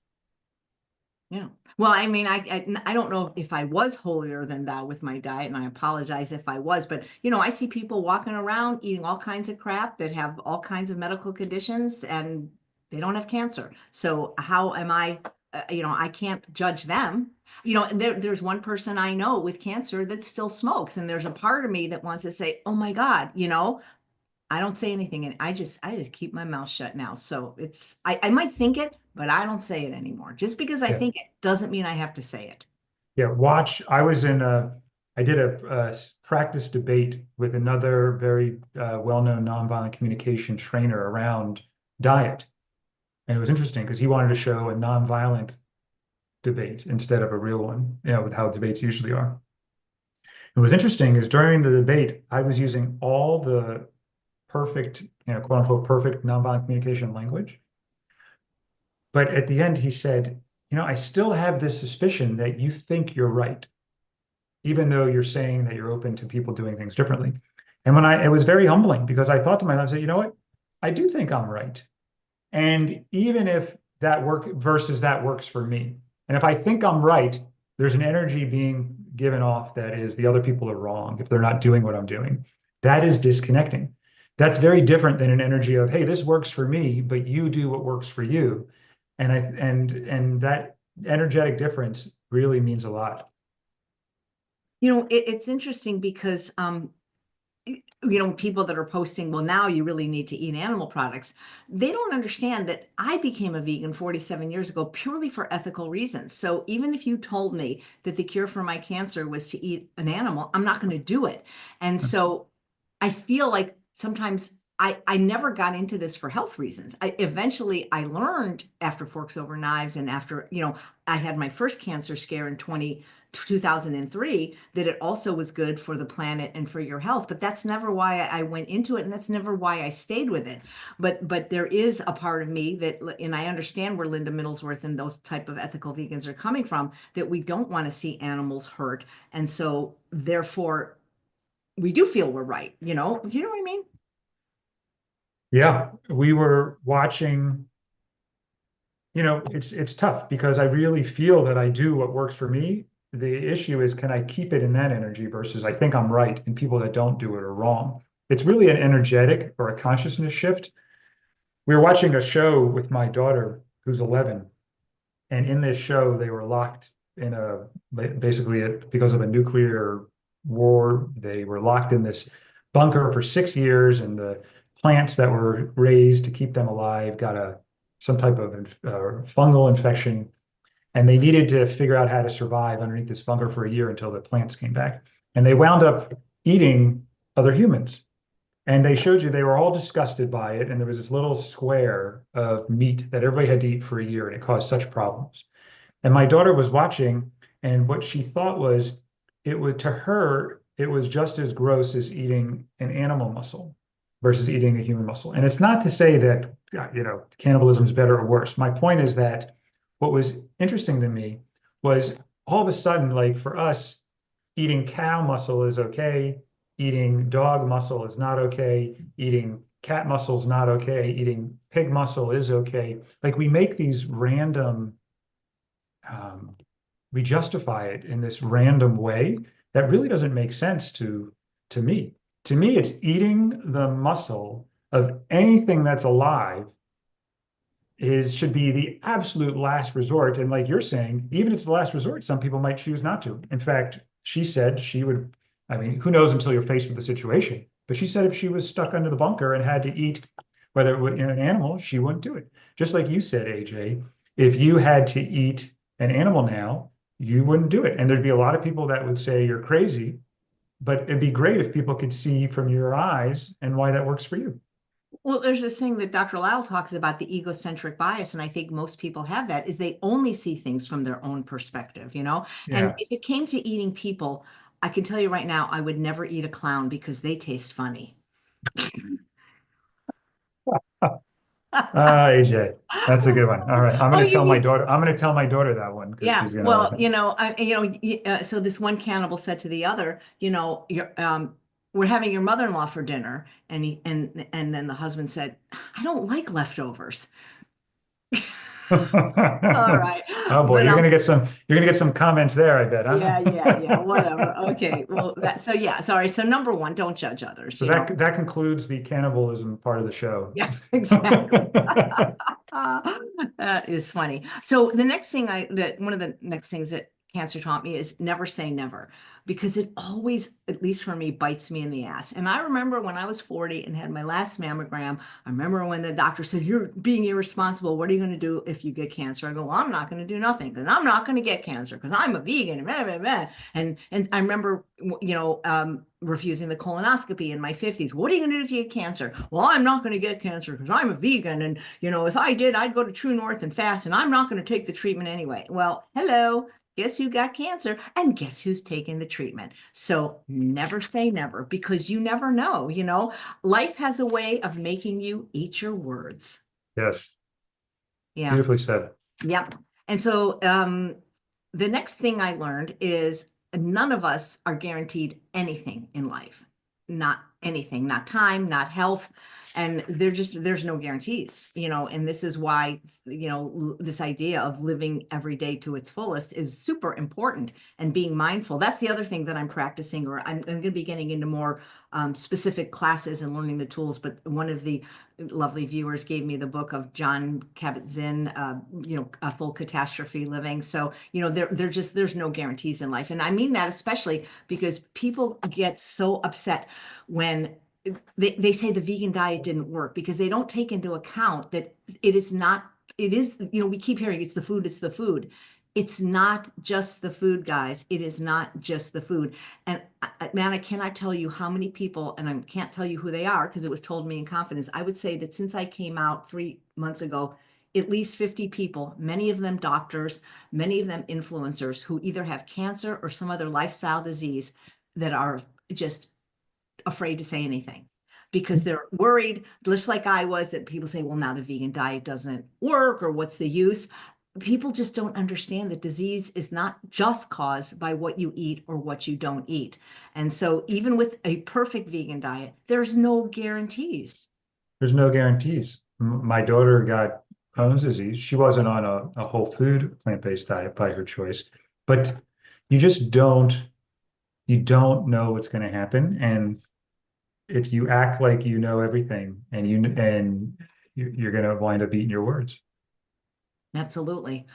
Yeah. Well, I mean, I don't know if I was holier than thou with my diet, and I apologize if I was, but I see people walking around eating all kinds of crap that have all kinds of medical conditions and they don't have cancer. So how am I, I can't judge them. And there's one person I know with cancer that still smokes, and there's a part of me that wants to say, "Oh my God, I don't say anything and I just keep my mouth shut now. So I might think it, but I don't say it anymore. Just because I Yeah. think it doesn't mean I have to say it. Yeah. Watch. I was in I did a practice debate with another very well-known nonviolent communication trainer around diet. And it was interesting because he wanted to show a nonviolent debate instead of a real one, with how debates usually are. What was interesting is during the debate, I was using all the perfect, quote unquote, perfect nonviolent communication language. But at the end, he said, I still have this suspicion that you think you're right, even though you're saying that you're open to people doing things differently. And it was very humbling because I thought to myself, I said, you know what? I do think I'm right. And even if that works for me, and if I think I'm right, there's an energy being given off that is the other people are wrong if they're not doing what I'm doing. That is disconnecting. That's very different than an energy of, hey, this works for me, but you do what works for you. And that energetic difference really means a lot. It's interesting because people that are posting, well, now you really need to eat animal products. They don't understand that I became a vegan 47 years ago purely for ethical reasons. So even if you told me that the cure for my cancer was to eat an animal, I'm not going to do it. And so I feel like sometimes I never got into this for health reasons. Eventually I learned after Forks Over Knives and after, I had my first cancer scare in 2003 that it also was good for the planet and for your health. But that's never why I went into it. And that's never why I stayed with it. But there is a part of me that, and I understand where Linda Middlesworth and those type of ethical vegans are coming from, that we don't want to see animals hurt. And so therefore, we do feel we're right, do you know what I mean? Yeah, we were watching, it's tough because I really feel that I do what works for me. The issue is, can I keep it in that energy versus I think I'm right and people that don't do it are wrong. It's really an energetic or a consciousness shift. We were watching a show with my daughter who's 11, and in this show they were locked in because of a nuclear war, they were locked in this bunker for 6 years, and the plants that were raised to keep them alive got some type of fungal infection, and they needed to figure out how to survive underneath this bunker for a year until the plants came back. And they wound up eating other humans. And they showed you they were all disgusted by it. And there was this little square of meat that everybody had to eat for a year, and it caused such problems. And my daughter was watching, and what she thought was, to her, it was just as gross as eating an animal muscle versus eating a human muscle. And it's not to say that, cannibalism is better or worse. My point is that what was interesting to me was all of a sudden, like for us, eating cow muscle is okay, eating dog muscle is not okay, eating cat muscle is not okay, eating pig muscle is okay. Like we make these random we justify it in this random way that really doesn't make sense to me. To me, it's eating the muscle of anything that's alive should be the absolute last resort. And like you're saying, even if it's the last resort, some people might choose not to. In fact, she said she would, I mean, who knows until you're faced with the situation, but she said if she was stuck under the bunker and had to eat, whether it was an animal, she wouldn't do it. Just like you said, AJ, if you had to eat an animal now, you wouldn't do it. And there'd be a lot of people that would say you're crazy, but it'd be great if people could see from your eyes and why that works for you. Well, there's this thing that Dr. Lyle talks about, the egocentric bias, and I think most people have that, is they only see things from their own perspective, And Yeah. if it came to eating people, I can tell you right now, I would never eat a clown because they taste funny. AJ, that's a good one. All right, I'm Oh, going to tell my you, daughter. I'm going to tell my daughter that one because yeah. she's going to Well, laugh at me. so this one cannibal said to the other, we're having your mother-in-law for dinner, and then the husband said, I don't like leftovers. All right, Oh boy, but you're gonna get some comments there, I bet, yeah, yeah, huh? whatever. Okay, well, yeah, sorry. So number one, don't judge others. So that concludes the cannibalism part of the show. Yeah, exactly. That is funny. So the next thing one of the next things that cancer taught me is never say never, because it always, at least for me, bites me in the ass. And I remember when I was 40 and had my last mammogram, I remember when the doctor said, "You're being irresponsible. What are you going to do if you get cancer?" I go, "Well, I'm not going to do nothing, because I'm not going to get cancer because I'm a vegan." And, blah, blah, blah. And I remember, refusing the colonoscopy in my 50s. "What are you going to do if you get cancer?" "Well, I'm not going to get cancer because I'm a vegan. And, if I did, I'd go to True North and fast, and I'm not going to take the treatment anyway." Well, hello. Guess who got cancer, and guess who's taking the treatment? So never say never, because you never know. Life has a way of making you eat your words. Yes. Yeah. Beautifully said. Yep. And so the next thing I learned is none of us are guaranteed anything in life. Not anything, not time, not health. And there's no guarantees, and this is why, this idea of living every day to its fullest is super important, and being mindful. That's the other thing that I'm practicing, or I'm going to be getting into more specific classes and learning the tools. But one of the lovely viewers gave me the book of John Kabat-Zinn, A Full Catastrophe Living. So, there's no guarantees in life. And I mean that especially because people get so upset when they say the vegan diet didn't work, because they don't take into account that it is, we keep hearing it's the food, it's the food. It's not just the food, guys. It is not just the food. And man, I cannot tell you how many people, and I can't tell you who they are because it was told me in confidence. I would say that since I came out 3 months ago, at least 50 people, many of them doctors, many of them influencers, who either have cancer or some other lifestyle disease, that are just afraid to say anything because they're worried, just like I was, that people say, "Well, now the vegan diet doesn't work, or what's the use?" People just don't understand that disease is not just caused by what you eat or what you don't eat. And so even with a perfect vegan diet, there's no guarantees. There's no guarantees. My daughter got Crohn's disease. She wasn't on a whole food plant-based diet by her choice, but you just you don't know what's going to happen. And if you act like you know everything, and you're going to wind up eating your words. Absolutely.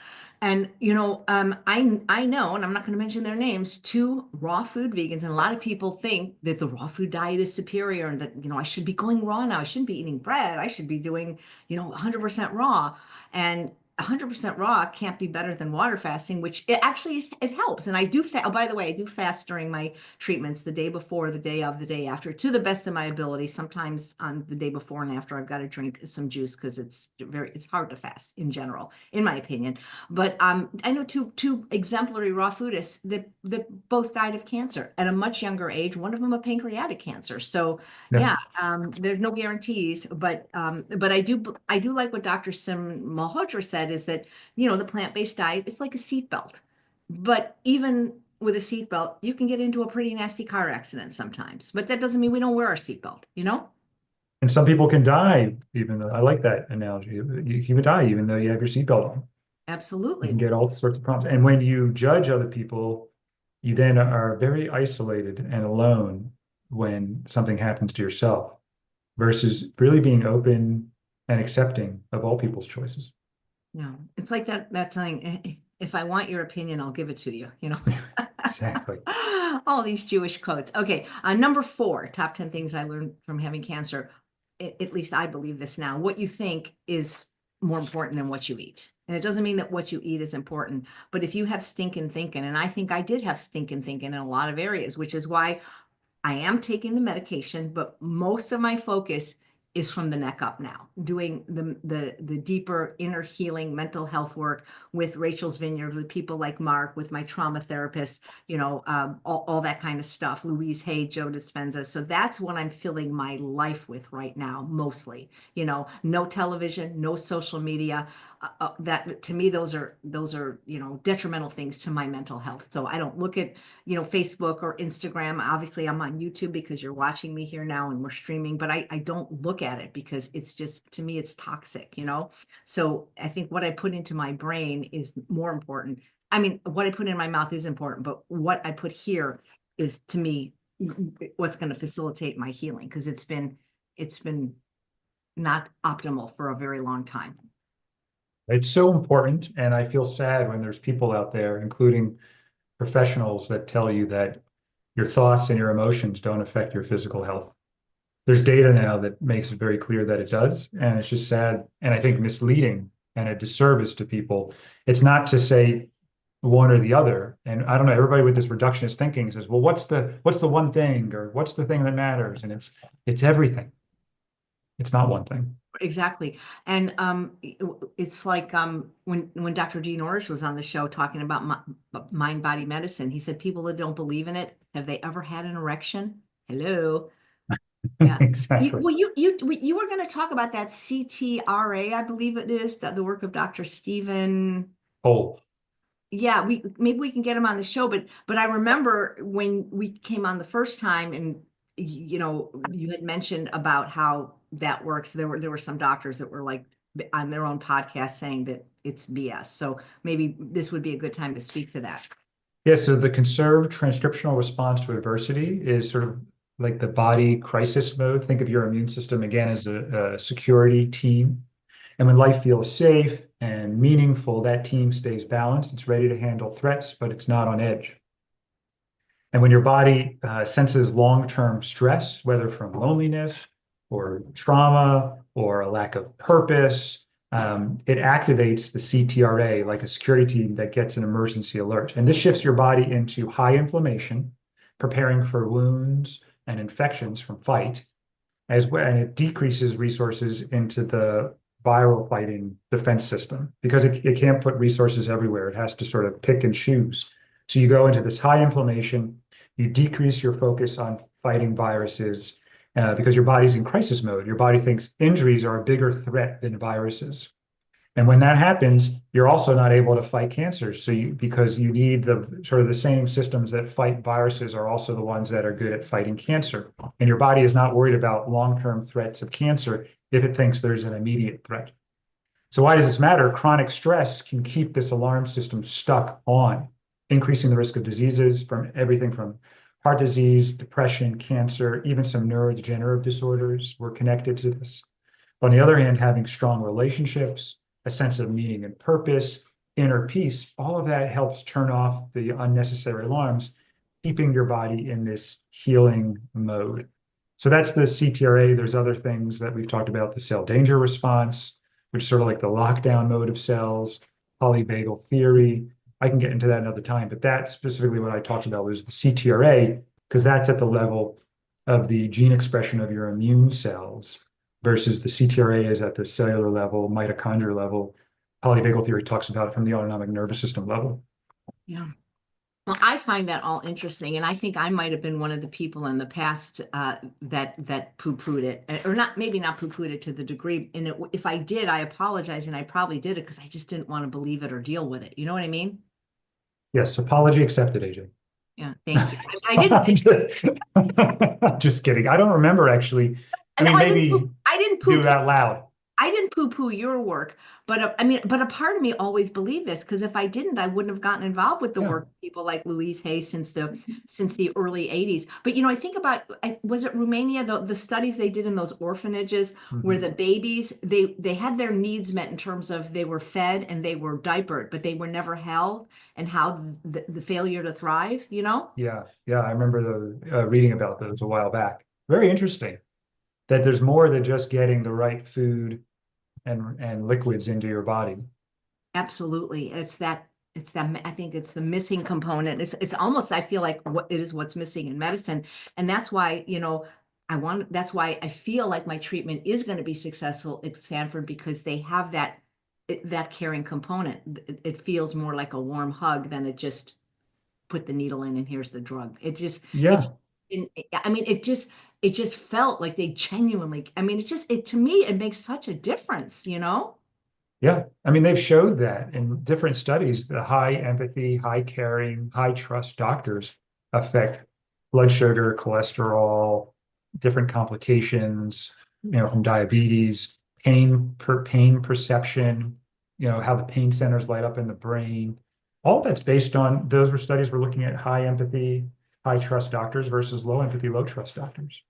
And, I know, and I'm not going to mention their names, 2 raw food vegans. And a lot of people think that the raw food diet is superior, and that, I should be going raw now. I shouldn't be eating bread. I should be doing, 100% raw. And 100% raw can't be better than water fasting, which it helps. And I do oh, by the way, I do fast during my treatments, the day before, the day of, the day after, to the best of my ability. Sometimes on the day before and after, I've got to drink some juice because it's hard to fast in general, in my opinion. But I know two exemplary raw foodists that both died of cancer at a much younger age. One of them a pancreatic cancer. So yeah, there's no guarantees, but I do like what Dr. Sim Malhotra said, is that, the plant-based diet is like a seatbelt. But even with a seatbelt, you can get into a pretty nasty car accident sometimes. But that doesn't mean we don't wear our seatbelt. And some people can die, even though I like that analogy. You can die even though you have your seatbelt on. You can Absolutely. get all sorts of problems. And when you judge other people, you then are very isolated and alone when something happens to yourself, versus really being open and accepting of all people's choices. Yeah. It's like that saying, if I want your opinion, I'll give it to you. Exactly. All these Jewish quotes. Okay. Number 4, top 10 things I learned from having cancer. At least I believe this now. What you think is more important than what you eat. And it doesn't mean that what you eat is important, but if you have stinking thinking, and I think I did have stinking thinking in a lot of areas, which is why I am taking the medication, but most of my focus is from the neck up now, doing the deeper inner healing mental health work with Rachel's Vineyard, with people like Mark, with my trauma therapist, all that kind of stuff, Louise Hay, Joe Dispenza. So that's what I'm filling my life with right now, mostly. No television, no social media. That, to me, those are detrimental things to my mental health. So I don't look at Facebook or Instagram. Obviously, I'm on YouTube because you're watching me here now and we're streaming, but I don't look at it because it's just, to me, it's toxic. So I think what I put into my brain is more important. I mean, what I put in my mouth is important, but what I put here is, to me, what's going to facilitate my healing, because it's been not optimal for a very long time. It's so important. And I feel sad when there's people out there, including professionals that tell you that your thoughts and your emotions don't affect your physical health. There's data now that makes it very clear that it does, and it's just sad and I think misleading and a disservice to people. It's not to say one or the other. And I don't know, everybody with this reductionist thinking says, well, what's the one thing, or what's the thing that matters? And it's everything. It's not one thing. Exactly. And it's like when Dr. Dean Orrish was on the show talking about mind body medicine, he said people that don't believe in it, have they ever had an erection? Hello. Yeah. Exactly. You were going to talk about that CTRA, I believe it is, the work of Dr. Stephen. Oh, Yeah, maybe we can get him on the show, but I remember when we came on the first time and you had mentioned about how that works. There were some doctors that were like on their own podcast saying that it's BS. So maybe this would be a good time to speak to that. yeah. So the conserved transcriptional response to adversity is sort of like the body crisis mode. Think of your immune system again as a security team. And when life feels safe and meaningful, that team stays balanced. It's ready to handle threats, but it's not on edge. And when your body senses long-term stress, whether from loneliness or trauma or a lack of purpose, it activates the CTRA like a security team that gets an emergency alert. And this shifts your body into high inflammation, preparing for wounds and infections from fight, as well, and it decreases resources into the viral fighting defense system because it can't put resources everywhere. It has to sort of pick and choose. So you go into this high inflammation, you decrease your focus on fighting viruses because your body's in crisis mode. Your body thinks injuries are a bigger threat than viruses. And when that happens, you're also not able to fight cancers. Because you need the sort of the same systems that fight viruses are also the ones that are good at fighting cancer. And your body is not worried about long-term threats of cancer if it thinks there's an immediate threat. So why does this matter? Chronic stress can keep this alarm system stuck on, increasing the risk of diseases from everything from heart disease, depression, cancer, even some neurodegenerative disorders were connected to this. On the other hand, having strong relationships, a sense of meaning and purpose, inner peace, all of that helps turn off the unnecessary alarms, keeping your body in this healing mode. So that's the CTRA. There's other things that we've talked about, the cell danger response, which is sort of like the lockdown mode of cells, polyvagal theory. I can get into that another time, but that specifically what I talked about was the CTRA, because that's at the level of the gene expression of your immune cells versus the CTRA is at the cellular level, mitochondrial level. Polyvagal theory talks about it from the autonomic nervous system level. Yeah. Well, I find that all interesting, and I think I might have been one of the people in the past that poo-pooed it, or not, maybe not poo-pooed it to the degree. And if I did, I apologize, and I probably did it because I just didn't want to believe it or deal with it. You know what I mean? Yes, apology accepted, AJ. Yeah, thank you. I didn't. Just kidding. I don't remember actually. I No, mean, maybe I didn't do it poo-poo. out loud. I didn't poo-poo your work, but I mean, but a part of me always believed this because if I didn't, I wouldn't have gotten involved with the Yeah. work of people like Louise Hay since the early 80s. But I think about was it Romania, the studies they did in those orphanages where Mhm. the babies they had their needs met in terms of they were fed and they were diapered, but they were never held, and how the failure to thrive, Yeah. Yeah. I remember reading about those a while back. Very interesting that there's more than just getting the right food and liquids into your body. Absolutely. It's that I think it's the missing component. It's almost I feel like what it is what's missing in medicine. And that's why, that's why I feel like my treatment is going to be successful at Stanford because they have that caring component. It feels more like a warm hug than it just put the needle in and here's the drug. Yeah. I mean, it just felt like they genuinely, I mean, to me, it makes such a difference. Yeah. I mean, they've showed that in different studies, the high empathy, high caring, high trust doctors affect blood sugar, cholesterol, different complications, from diabetes, pain perception, how the pain centers light up in the brain. All that's based on those were studies we're looking at high empathy, high trust doctors versus low empathy, low trust doctors.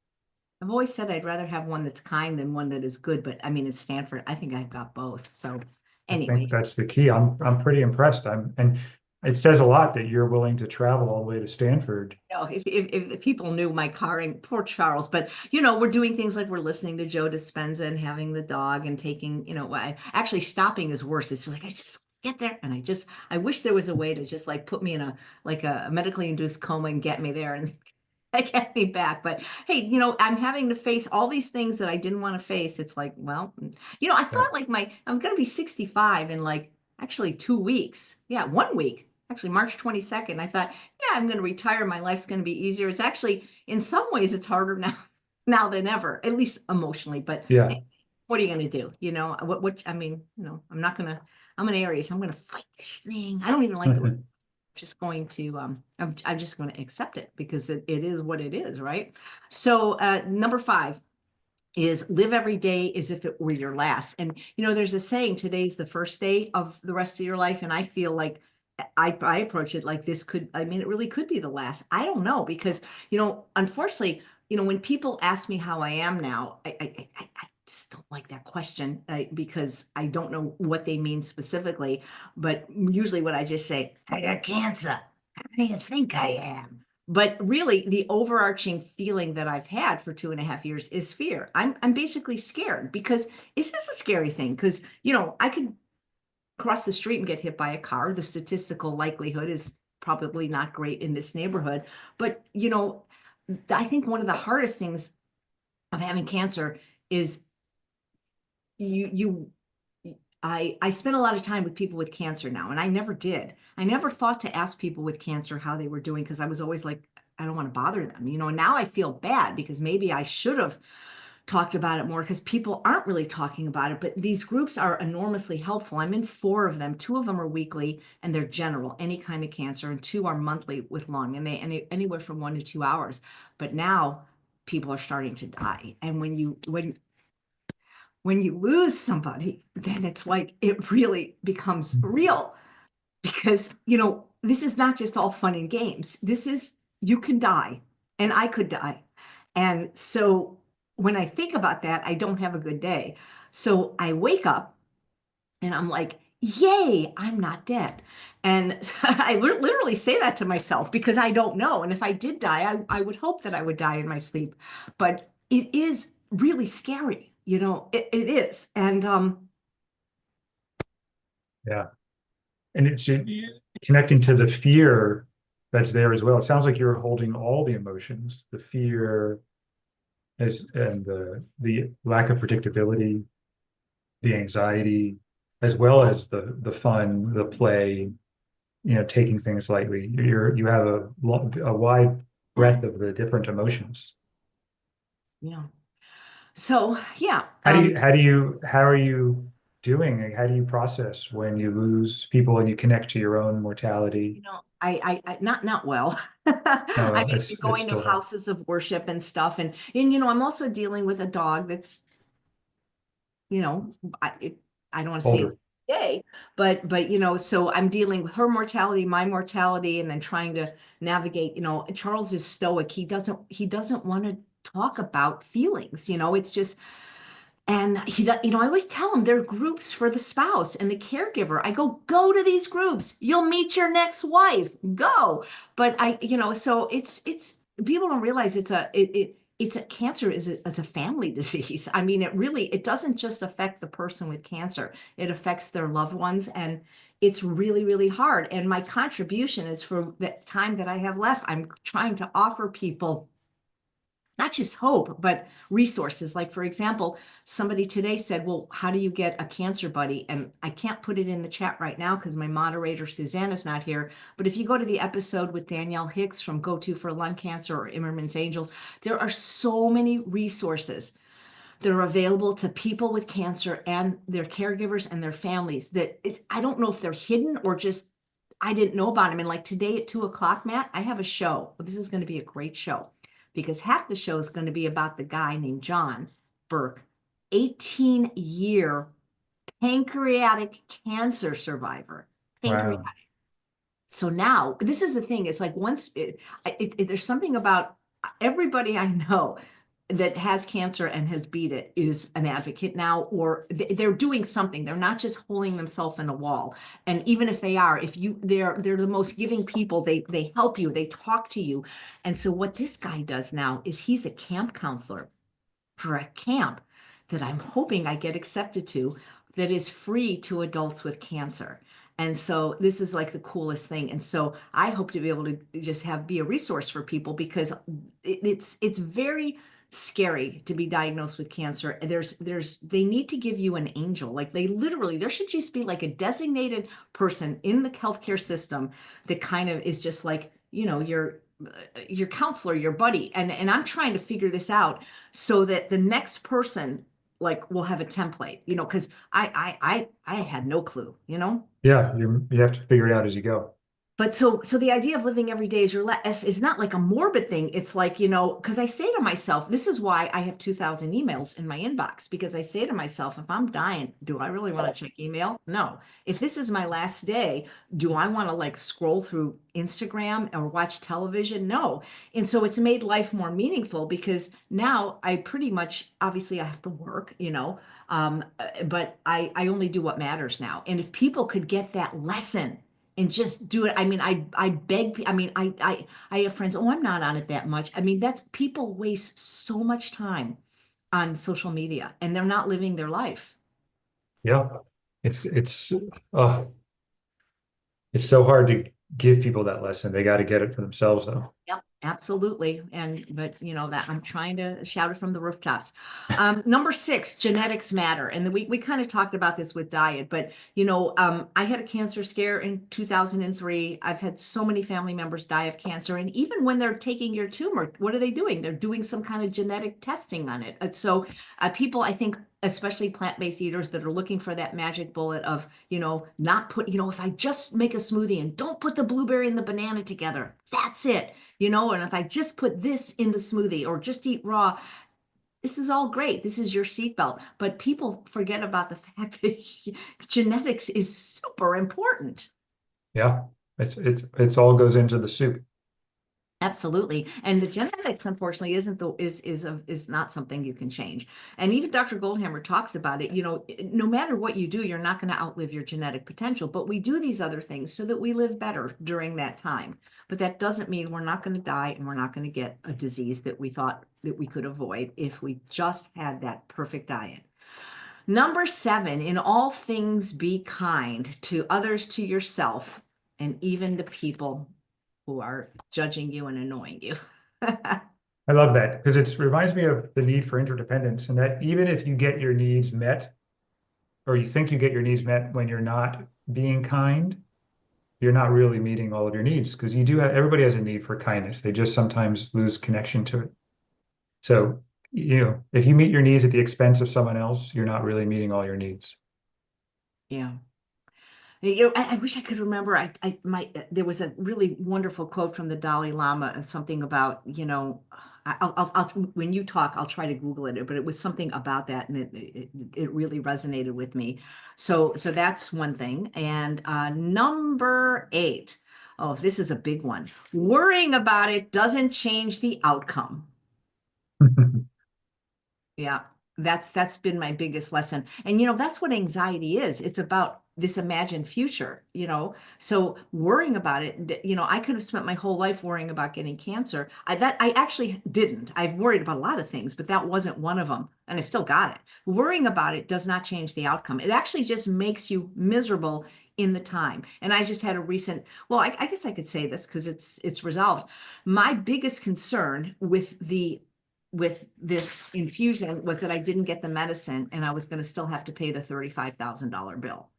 I've always said I'd rather have one that's kind than one that is good, but I mean, it's Stanford. I think I've got both. So I think anyway, that's the key. I'm pretty impressed. And it says a lot that you're willing to travel all the way to Stanford. know, if people knew my car, and poor Charles, but we're doing things like we're listening to Joe Dispenza and having the dog and taking, actually stopping is worse. It's just like I just get there and I wish there was a way to just like put me in a medically induced coma and get me there and get me back. But hey, I'm having to face all these things that I didn't want to face. It's like, well, I Yeah. thought like I'm gonna be 65 in like actually 2 weeks. Yeah, 1 week. Actually, March 22nd. I thought, yeah, I'm going to retire. My life's going to be easier. It's actually, in some ways, it's harder now, now than ever, at least emotionally. But Yeah. what are you going to do? I mean, I'm an Aries. I'm going to fight this thing. I don't even like the word. Just going to, I'm just going to accept it because it is what it is, right? So, number 5 is live every day as if it were your last. And, there's a saying, today's the first day of the rest of your life. And I feel like I approach it like it really could be the last. I don't know because, unfortunately, when people ask me how I am now, I just don't like that question because I don't know what they mean specifically. But usually what I just say, I got cancer. How do you think I am? But really, the overarching feeling that I've had for 2.5 years is fear. I'm basically scared because this is a scary thing because, I could cross the street and get hit by a car. The statistical likelihood is probably not great in this neighborhood. But, I think one of the hardest things of having cancer is you I spend a lot of time with people with cancer now, and I never did. I never thought to ask people with cancer how they were doing because I was always like, I don't want to bother them. And now I feel bad because maybe I should have talked about it more because people aren't really talking about it. But these groups are enormously helpful. I'm in 4 of them. 2 of them are weekly and they're general, any kind of cancer, and 2 are monthly with lung, and anywhere from 1 to 2 hours. But now people are starting to die. And when you lose somebody, then it's like it really becomes real because, this is not just all fun and games. This is, you can die and I could die. And so when I think about that, I don't have a good day. So I wake up and I'm like, yay, I'm not dead. And I literally say that to myself because I don't know. And if I did die, I would hope that I would die in my sleep. But it is really scary, it is. And Yeah. And it's connecting to the fear that's there as well. It sounds like you're holding all the emotions, the fear and the lack of predictability, the anxiety, as well as the fun, the play, taking things lightly. You have a wide breadth of the different emotions. yeah. So yeah, How are you doing? Like, how do you process when you lose people and you connect to your own mortality? I not well. No, I well, mean, it's going to still hard. houses of worship and stuff, and I'm also dealing with a dog that's, you know, I don't want to say it's Older. gay, but so I'm dealing with her mortality, my mortality, and then trying to navigate. Charles is stoic. He doesn't want to talk about feelings. It's just. And I always tell him there are groups for the spouse and the caregiver. I go to these groups. You'll meet your next wife. Go. But so it's people don't realize it's a cancer is a family disease. I mean, it doesn't just affect the person with cancer. It affects their loved ones, and it's really, really hard. And my contribution is for the time that I have left, I'm trying to offer people not just hope, but resources. Like, for example, somebody today said, well, how do you get a cancer buddy? And I can't put it in the chat right now because my moderator, Suzanne, is not here. But if you go to the episode with Danielle Hicks from Go To for Lung Cancer or Immerman's Angels, there are so many resources that are available to people with cancer and their caregivers and their families I don't know if they're hidden or just I didn't know about them. And like today at 2 o'clock, Matt, I have a show. This is going to be a great show because half the show is going to be about the guy named John Burke, 18-year pancreatic cancer survivor. Pancreatic. Wow. So now this is the thing. It's like there's something about everybody I know that has cancer and has beat it is an advocate now, or they're doing something. They're not just holding themselves in a wall. And even if they are, if you, they're the most giving people. They help you, they talk to you. And so what this guy does now is he's a camp counselor for a camp that I'm hoping I get accepted to, that is free to adults with cancer. And so this is like the coolest thing. And so I hope to be able to just be a resource for people, because it's very scary to be diagnosed with cancer. They need to give you an angel. Like, they literally, there should just be like a designated person in the healthcare system that kind of is just like, your counselor, your buddy. And I'm trying to figure this out so that the next person like will have a template, because I had no clue. Yeah, you have to figure it out as you go. But so the idea of living every day is not like a morbid thing. It's like, because I say to myself, this is why I have 2,000 emails in my inbox, because I say to myself, if I'm dying, do I really want to check email? No. If this is my last day, do I want to like scroll through Instagram or watch television? No. And so it's made life more meaningful, because now I pretty much, obviously I have to work, but I only do what matters now. And if people could get that lesson and just do it. I mean, I beg, I mean, I have friends, oh, I'm not on it that much. I mean, that's, people waste so much time on social media and they're not living their life. Yeah. It's uh it's so hard to give people that lesson. They got to get it for themselves though. Yep, absolutely. But that I'm trying to shout it from the rooftops. Number 6, genetics matter. And we kind of talked about this with diet, but I had a cancer scare in 2003. I've had so many family members die of cancer. And even when they're taking your tumor, what are they doing? They're doing some kind of genetic testing on it. And so people, I think, especially plant-based eaters that are looking for that magic bullet of, not put, if I just make a smoothie and don't put the blueberry and the banana together, that's it. And if I just put this in the smoothie or just eat raw, this is all great. This is your seatbelt. But people forget about the fact that genetics is super important. Yeah. It's all goes into the soup. Absolutely. And the genetics, unfortunately, is not something you can change. And even Dr. Goldhammer talks about it, no matter what you do, you're not going to outlive your genetic potential. But we do these other things so that we live better during that time. But that doesn't mean we're not going to die and we're not going to get a disease that we thought that we could avoid if we just had that perfect diet. Number 7, in all things, be kind to others, to yourself, and even to people who are judging you and annoying you. I love that because it reminds me of the need for interdependence, and that even if you get your needs met, or you think you get your needs met when you're not being kind, you're not really meeting all of your needs, because everybody has a need for kindness. They just sometimes lose connection to it. So, if you meet your needs at the expense of someone else, you're not really meeting all your needs. Yeah. I wish I could remember. There was a really wonderful quote from the Dalai Lama, something about, when you talk, I'll try to Google it, but it was something about that, and it really resonated with me. So that's one thing. And number 8, oh, this is a big one. Worrying about it doesn't change the outcome. Yeah, that's been my biggest lesson. And that's what anxiety is. It's about this imagined future. So worrying about it, I could have spent my whole life worrying about getting cancer. I actually didn't. I've worried about a lot of things, but that wasn't one of them. And I still got it. Worrying about it does not change the outcome. It actually just makes you miserable in the time. And I just had a recent, well, I guess I could say this because it's resolved. My biggest concern with this infusion was that I didn't get the medicine and I was going to still have to pay the $35,000 bill.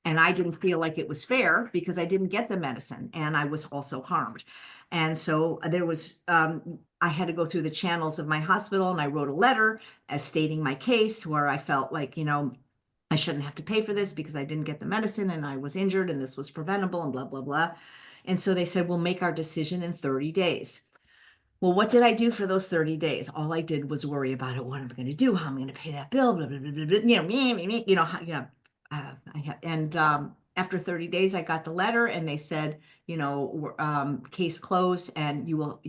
And I didn't feel like it was fair because I didn't get the medicine and I was also harmed. And so I had to go through the channels of my hospital, and I wrote a letter as stating my case, where I felt like, I shouldn't have to pay for this because I didn't get the medicine and I was injured and this was preventable and blah, blah, blah. And so they said, we'll make our decision in 30 days. Well, what did I do for those 30 days? All I did was worry about it. What am I going to do? How am I going to pay that bill? Blah, blah, blah, blah, blah. Me, After 30 days, I got the letter and they said, case closed, and you will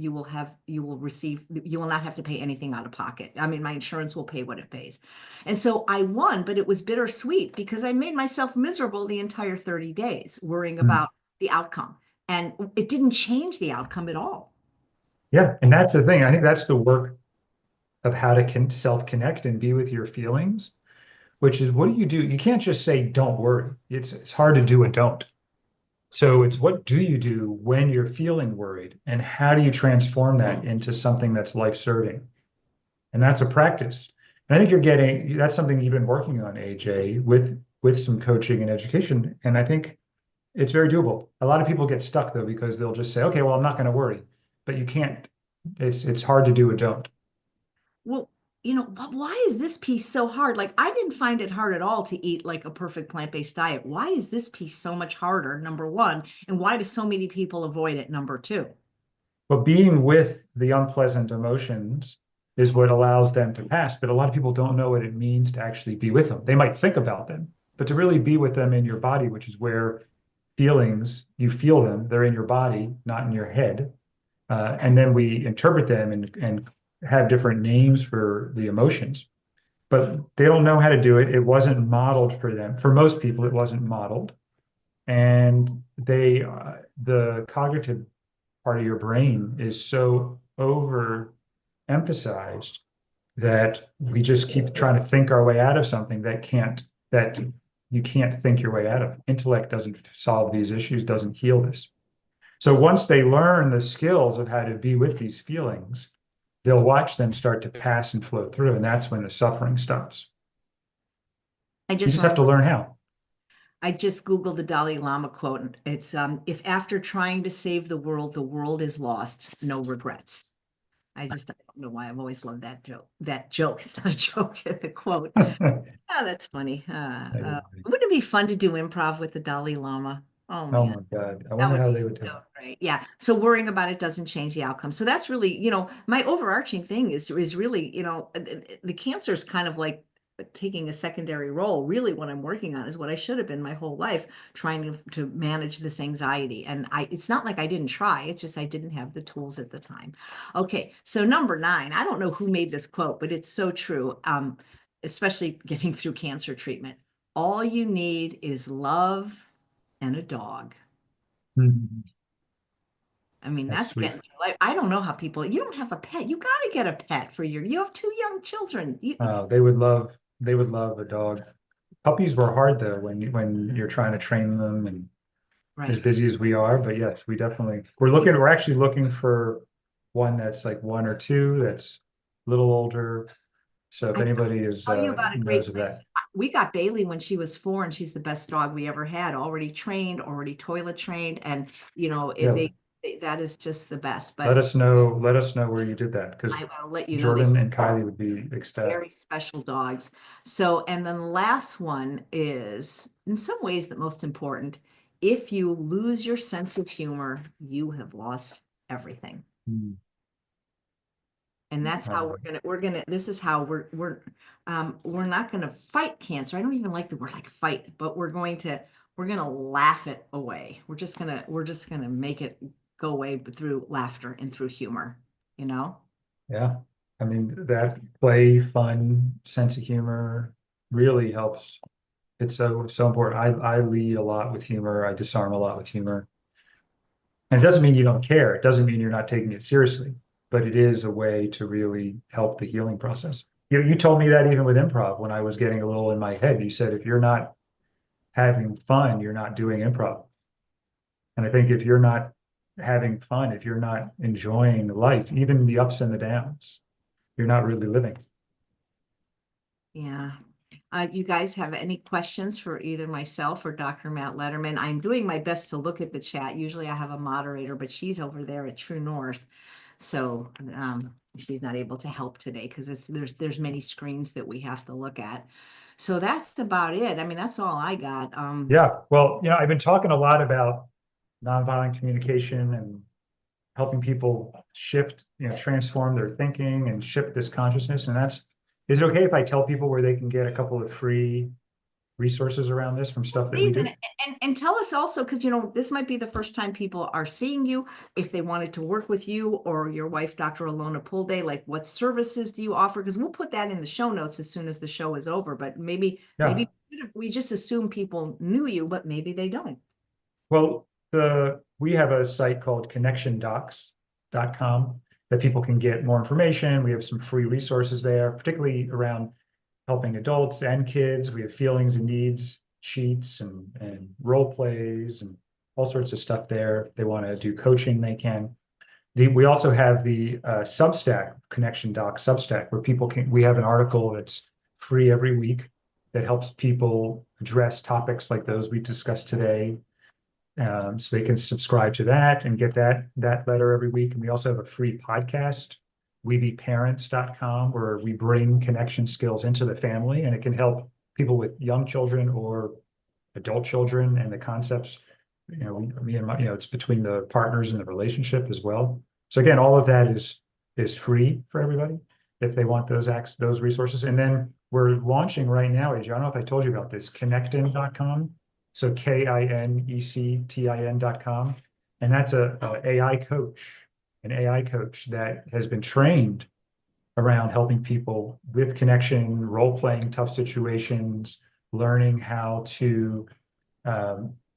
receive, you will not have to pay anything out of pocket. I mean, my insurance will pay what it pays. And so I won, but it was bittersweet because I made myself miserable the entire 30 days worrying Mm. about the outcome. And it didn't change the outcome at all. Yeah, and that's the thing. I think that's the work of how to self-connect and be with your feelings, which is what do you do? You can't just say, don't worry. It's hard to do a don't. So it's what do you do when you're feeling worried, and how do you transform that into something that's life-serving? And that's a practice. And I think that's something you've been working on, AJ, with some coaching and education. And I think it's very doable. A lot of people get stuck though because they'll just say, okay, well, I'm not going to worry. But you can't. It's hard to do a don't. Well, why is this piece so hard? Like, I didn't find it hard at all to eat like a perfect plant-based diet. Why is this piece so much harder, number one? And why do so many people avoid it, number two? But being with the unpleasant emotions is what allows them to pass. But a lot of people don't know what it means to actually be with them. They might think about them, but to really be with them in your body, which is where feelings, you feel them, they're in your body, not in your head. And then we interpret them and have different names for the emotions. But they don't know how to do it. It wasn't modeled for them. For most people, it wasn't modeled. And the cognitive part of your brain is so overemphasized that we just keep trying to think our way out of something that you can't think your way out of. Intellect doesn't solve these issues, doesn't heal this. So once they learn the skills of how to be with these feelings, they'll watch them start to pass and flow through, and that's when the suffering stops. I You just just have to remember, learn how. I just Googled the Dalai Lama quote. It's if after trying to save the world is lost, no regrets. I don't know why I've always loved that joke. That joke, it's not a joke, the quote. Oh, that's funny. Wouldn't it be fun to do improv with the Dalai Lama? Oh Oh man. my God. I That wonder would how be they would take so it. great. Yeah. So worrying about it doesn't change the outcome. So that's really, my overarching thing is really, the cancer is kind of like taking a secondary role. Really, what I'm working on is what I should have been my whole life, trying to manage this anxiety. And it's not like I didn't try. It's just I didn't have the tools at the time. Okay. So number 9, I don't know who made this quote, but it's so true. Especially getting through cancer treatment. All you need is love and a dog. Mhm. I mean, That's that's sweet. getting like I don't know how people you don't have a pet. You got to get a pet for you have 2 young children. They would love a dog. Puppies were hard though when you're trying to train them and as Right. busy as we are. But yes, we're actually looking for one that's like 1 or 2 that's a little older. So if I anybody is tell you about a knows great of place. that, We got Bailey when she was 4, and she's the best dog we ever had. Already trained, already toilet trained, and yeah, that is just the best. let But us know. Let us know where you did that because I will let you know Jordan and Kylie would be ecstatic. very special dogs. So, and then the last one is, in some ways, the most important. If you lose your sense of humor, you have lost everything. Hmm. And that's how this is how we're not gonna fight cancer. I don't even like the word like fight, but we're gonna laugh it away. We're just gonna make it go away through laughter and through humor, you know? Yeah, I mean that play, fun, sense of humor really helps. It's so important. I lead a lot with humor. I disarm a lot with humor. And it doesn't mean you don't care. It doesn't mean you're not taking it seriously, but it is a way to really help the healing process. You told me that even with improv when I was getting a little in my head. You said if you're not having fun, you're not doing improv. And I think if you're not having fun, if you're not enjoying life, even the ups and the downs, you're not really living. Yeah. You guys have any questions for either myself or Dr. Matt Lederman? I'm doing my best to look at the chat. Usually I have a moderator, but she's over there at True North. So she's not able to help today because there's many screens that we have to look at. So that's about it. I mean, that's all I got. Yeah. Well, I've been talking a lot about nonviolent communication and helping people shift, transform their thinking and shift this consciousness. And is it okay if I tell people where they can get a couple of free resources around this from stuff that we Please, do. and tell us also, because this might be the first time people are seeing you, if they wanted to work with you or your wife, Dr. Alona Pulde, like what services do you offer? Because we'll put that in the show notes as soon as the show is over. But Yeah. maybe we just assume people knew you, but maybe they don't. Well, we have a site called connectiondocs.com that people can get more information. We have some free resources there, particularly around helping adults and kids. We have feelings and needs sheets and role plays and all sorts of stuff there. If they want to do coaching, they can. We also have the Substack, Connection Docs Substack, where we have an article that's free every week that helps people address topics like those we discussed today. So they can subscribe to that and get that letter every week. And we also have a free podcast, webeparents.com, where we bring connection skills into the family, and it can help people with young children or adult children, and the concepts, me and my, it's between the partners and the relationship as well. So again, all of that is free for everybody if they want those resources. And then we're launching right now, AJ, I don't know if I told you about this, connectin.com. So KINECTIN.com. And that's an AI coach that has been trained around helping people with connection, role-playing tough situations, learning how to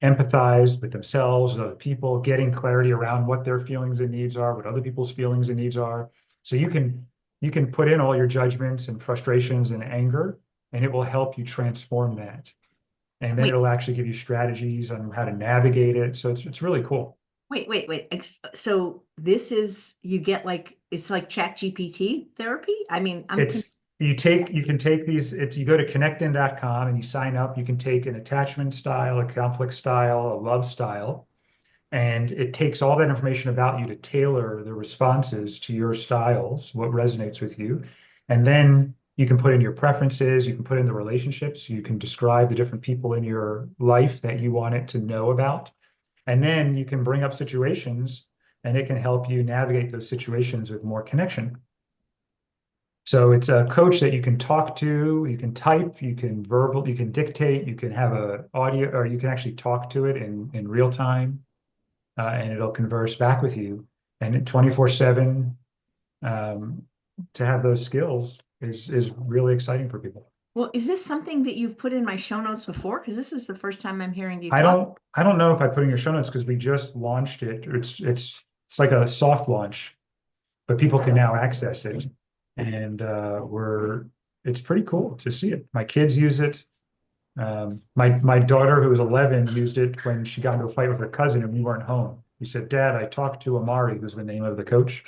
empathize with themselves, with other people, getting clarity around what their feelings and needs are, what other people's feelings and needs are. So you can put in all your judgments and frustrations and anger, and it will help you transform that. And then Wait, it'll actually give you strategies on how to navigate it. So it's really cool. wait. So this is you get it's like Chat GPT therapy? I mean, You can take these, you go to connectin.com and you sign up. You can take an attachment style, a conflict style, a love style, and it takes all that information about you to tailor the responses to your styles, what resonates with you. And then you can put in your preferences, you can put in the relationships, you can describe the different people in your life that you want it to know about. And then you can bring up situations and it can help you navigate those situations with more connection. So it's a coach that you can talk to, you can type, you can you can dictate, you can have a audio, or you can actually talk to it in real time, and it'll converse back with you. And 24/7, to have those skills is really exciting for people. well, is this something that you've put in my show notes before? Because this is the first time I'm hearing you I talk. don't know if I put in your show notes because we just launched it. It's like a soft launch, but people can now access it. And it's pretty cool to see it. My kids use it. My daughter, who was 11, used it when she got into a fight with her cousin and we weren't home. He said, "Dad, I talked to Amari, who's the name of the coach.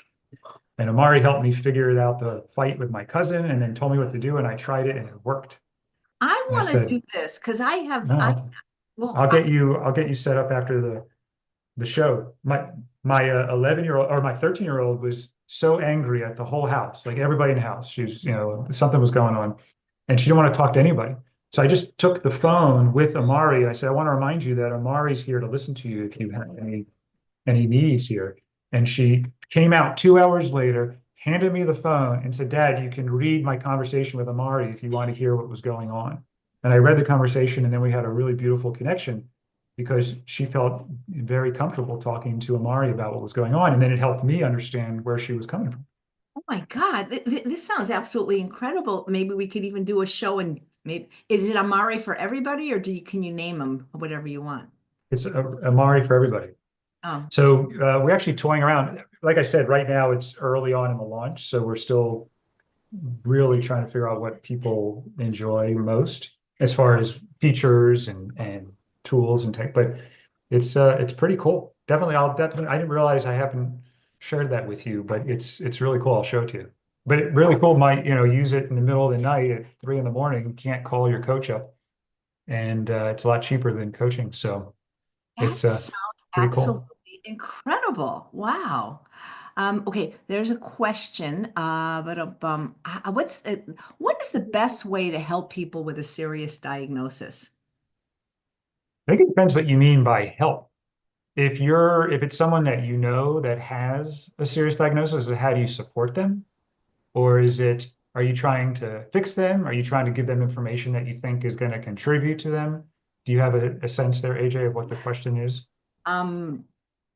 And Amari helped me figure out the fight with my cousin and then told me what to do. And I tried it and it worked." I And I want to said, do this because I have, "No, well, I'll get you set up after the show." My 11-year-old or my 13-year-old was so angry at the whole house, like everybody in the house. She was, something was going on, and she didn't want to talk to anybody. So I just took the phone with Amari. I said, "I want to remind you that Amari's here to listen to you if you have any needs here." And she came out 2 hours later, handed me the phone, and said, "Dad, you can read my conversation with Amari if you want to hear what was going on." And I read the conversation, and then we had a really beautiful connection because she felt very comfortable talking to Amari about what was going on. And then it helped me understand where she was coming from. oh my God, this sounds absolutely incredible. Maybe we could even do a show and maybe, is it Amari for everybody or can you name them whatever you want? It's Amari for everybody. Oh, So we're actually toying around. Like I said, right now it's early on in the launch, so we're still really trying to figure out what people enjoy most as far as features and tools and tech. But it's pretty cool. Definitely, I didn't realize I haven't shared that with you, but it's really cool. I'll show it to you. But it really cool. Might use it in the middle of the night at 3 in the morning. You can't call your coach up, and it's a lot cheaper than coaching. So that it's sounds pretty cool. absolutely incredible. Wow. Okay, there's a question. What is the best way to help people with a serious diagnosis? I think it depends what you mean by help. If it's someone that that has a serious diagnosis, how do you support them? Or Are you trying to fix them? Are you trying to give them information that you think is going to contribute to them? Do you have a sense there, AJ, of what the question is? Um,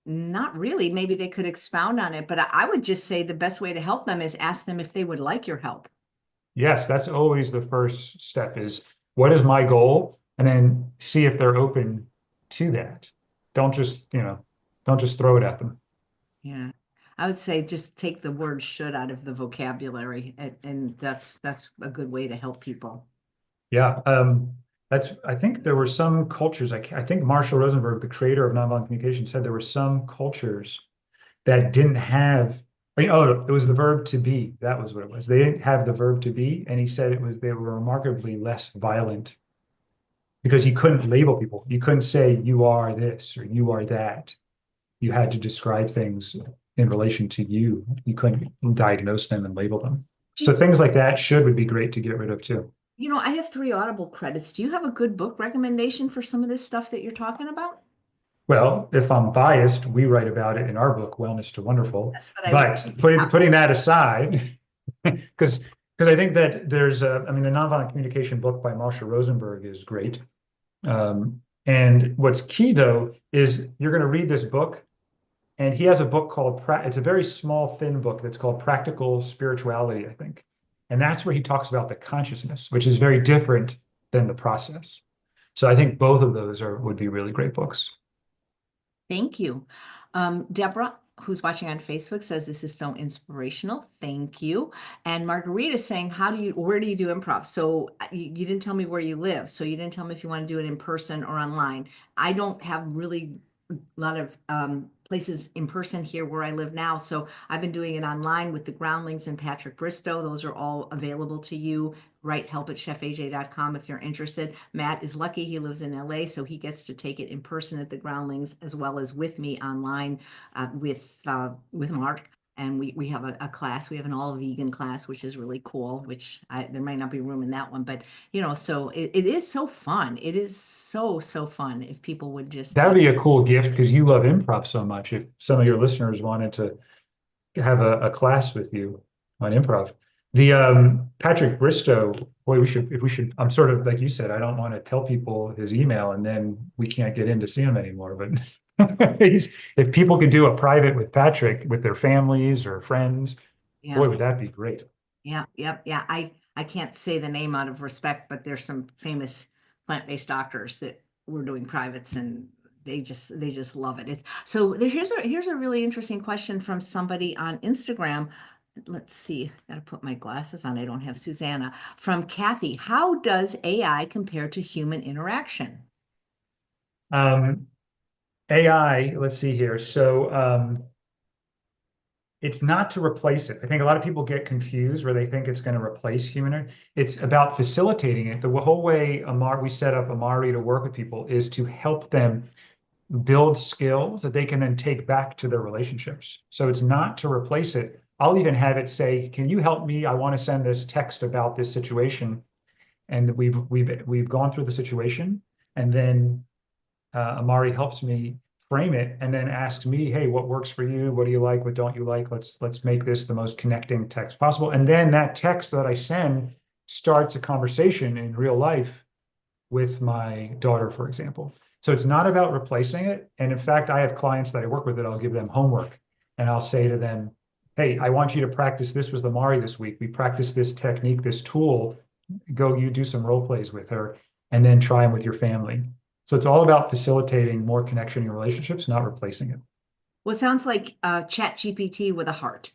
Not really. Maybe they could expound on it, but I would just say the best way to help them is ask them if they would like your help. Yes, that's always the first step is what is my goal? And then see if they're open to that. Don't just, don't just throw it at them. Yeah. I would say just take the word should out of the vocabulary, and that's a good way to help people. Yeah. I think there were some cultures, I think Marshall Rosenberg, the creator of nonviolent communication, said there were some cultures that didn't have, oh, it was the verb to be. That was what it was. They didn't have the verb to be. And he said they were remarkably less violent because you couldn't label people. You couldn't say you are this or you are that. You had to describe things in relation to you. You couldn't diagnose them and label them. So things like that would be great to get rid of too. I have 3 Audible credits. Do you have a good book recommendation for some of this stuff that you're talking about? Well, if I'm biased, we write about it in our book, Wellness to Wonderful. That's what I would. But putting that aside, because I think that the nonviolent communication book by Marshall Rosenberg is great. And what's key though is you're going to read this book, and he has a book called it's a very small, thin book that's called Practical Spirituality, I think. And that's where he talks about the consciousness, which is very different than the process. So I think both of those would be really great books. Thank you. Deborah, who's watching on Facebook, says this is so inspirational. Thank you. And Margarita saying, where do you do improv? So you didn't tell me where you live. So you didn't tell me if you want to do it in person or online. I don't have really a lot of places in person here where I live now. So I've been doing it online with the Groundlings and Patrick Bristow. Those are all available to you. Write help@chefaj.com if you're interested. Matt is lucky. He lives in LA, so he gets to take it in person at the Groundlings as well as with me online with Mark. And we have a class. We have an all vegan class, which is really cool, there might not be room in that one, but so it is so fun. It is so, so fun if people would just That would be a cool gift because you love improv so much. If some of your listeners wanted to have a class with you on improv. The Patrick Bristow, boy, I'm sort of like you said, I don't want to tell people his email and then we can't get in to see him anymore. But if people could do a private with Patrick with their families or friends, yeah. boy, would that be great. Yeah, yeah. I can't say the name out of respect, but there's some famous plant-based doctors that were doing privates and they just love it. Here's a really interesting question from somebody on Instagram. Let's see, gotta put my glasses on. I don't have Susanna. From Kathy, how does AI compare to human interaction? AI, let's see here. So it's not to replace it. I think a lot of people get confused where they think it's going to replace human. It's about facilitating it. The whole way we set up Amari to work with people is to help them build skills that they can then take back to their relationships. So it's not to replace it. I'll even have it say, "Can you help me? I want to send this text about this situation." And we've gone through the situation, and then Amari helps me frame it and then asks me, "Hey, what works for you? What do you like? What don't you like? Let's make this the most connecting text possible." And then that text that I send starts a conversation in real life with my daughter, for example. So it's not about replacing it. And in fact, I have clients that I work with that I'll give them homework and I'll say to them, "Hey, I want you to practice this with Amari this week. We practice this technique, this tool. Go, you do some role plays with her and then try them with your family." So it's all about facilitating more connection in relationships, not replacing it. Well, it sounds like Chat GPT with a heart.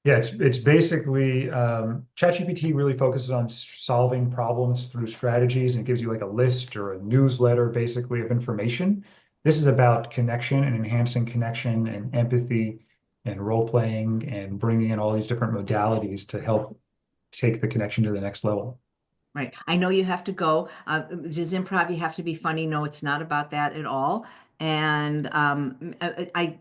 Yeah, it's basically ChatGPT really focuses on solving problems through strategies, and it gives you like a list or a newsletter basically of information. This is about connection and enhancing connection and empathy and role playing and bringing in all these different modalities to help take the connection to the next level. Right. I know you have to go. Just improv, you have to be funny. No, it's not about that at all. And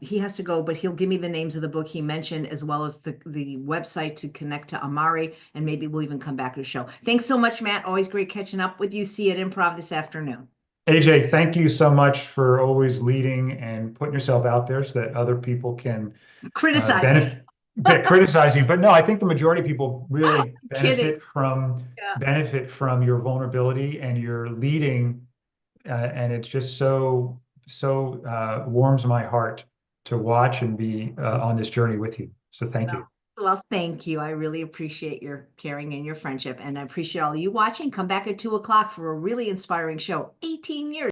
he has to go, but he'll give me the names of the book he mentioned, as well as the website to connect to Amari, and maybe we'll even come back to the show. Thanks so much, Matt. Always great catching up with you. See you at Improv this afternoon. AJ, thank you so much for always leading and putting yourself out there so that other people can Criticize me. benefit. criticizing, but no, I think the majority of people really Kidding. Yeah. benefit from your vulnerability and your leading, and it's just so warms my heart to watch and be on this journey with you. So thank you. Well, thank you. I really appreciate your caring and your friendship, and I appreciate all of you watching. Come back at 2 o'clock for a really inspiring show. 18 years.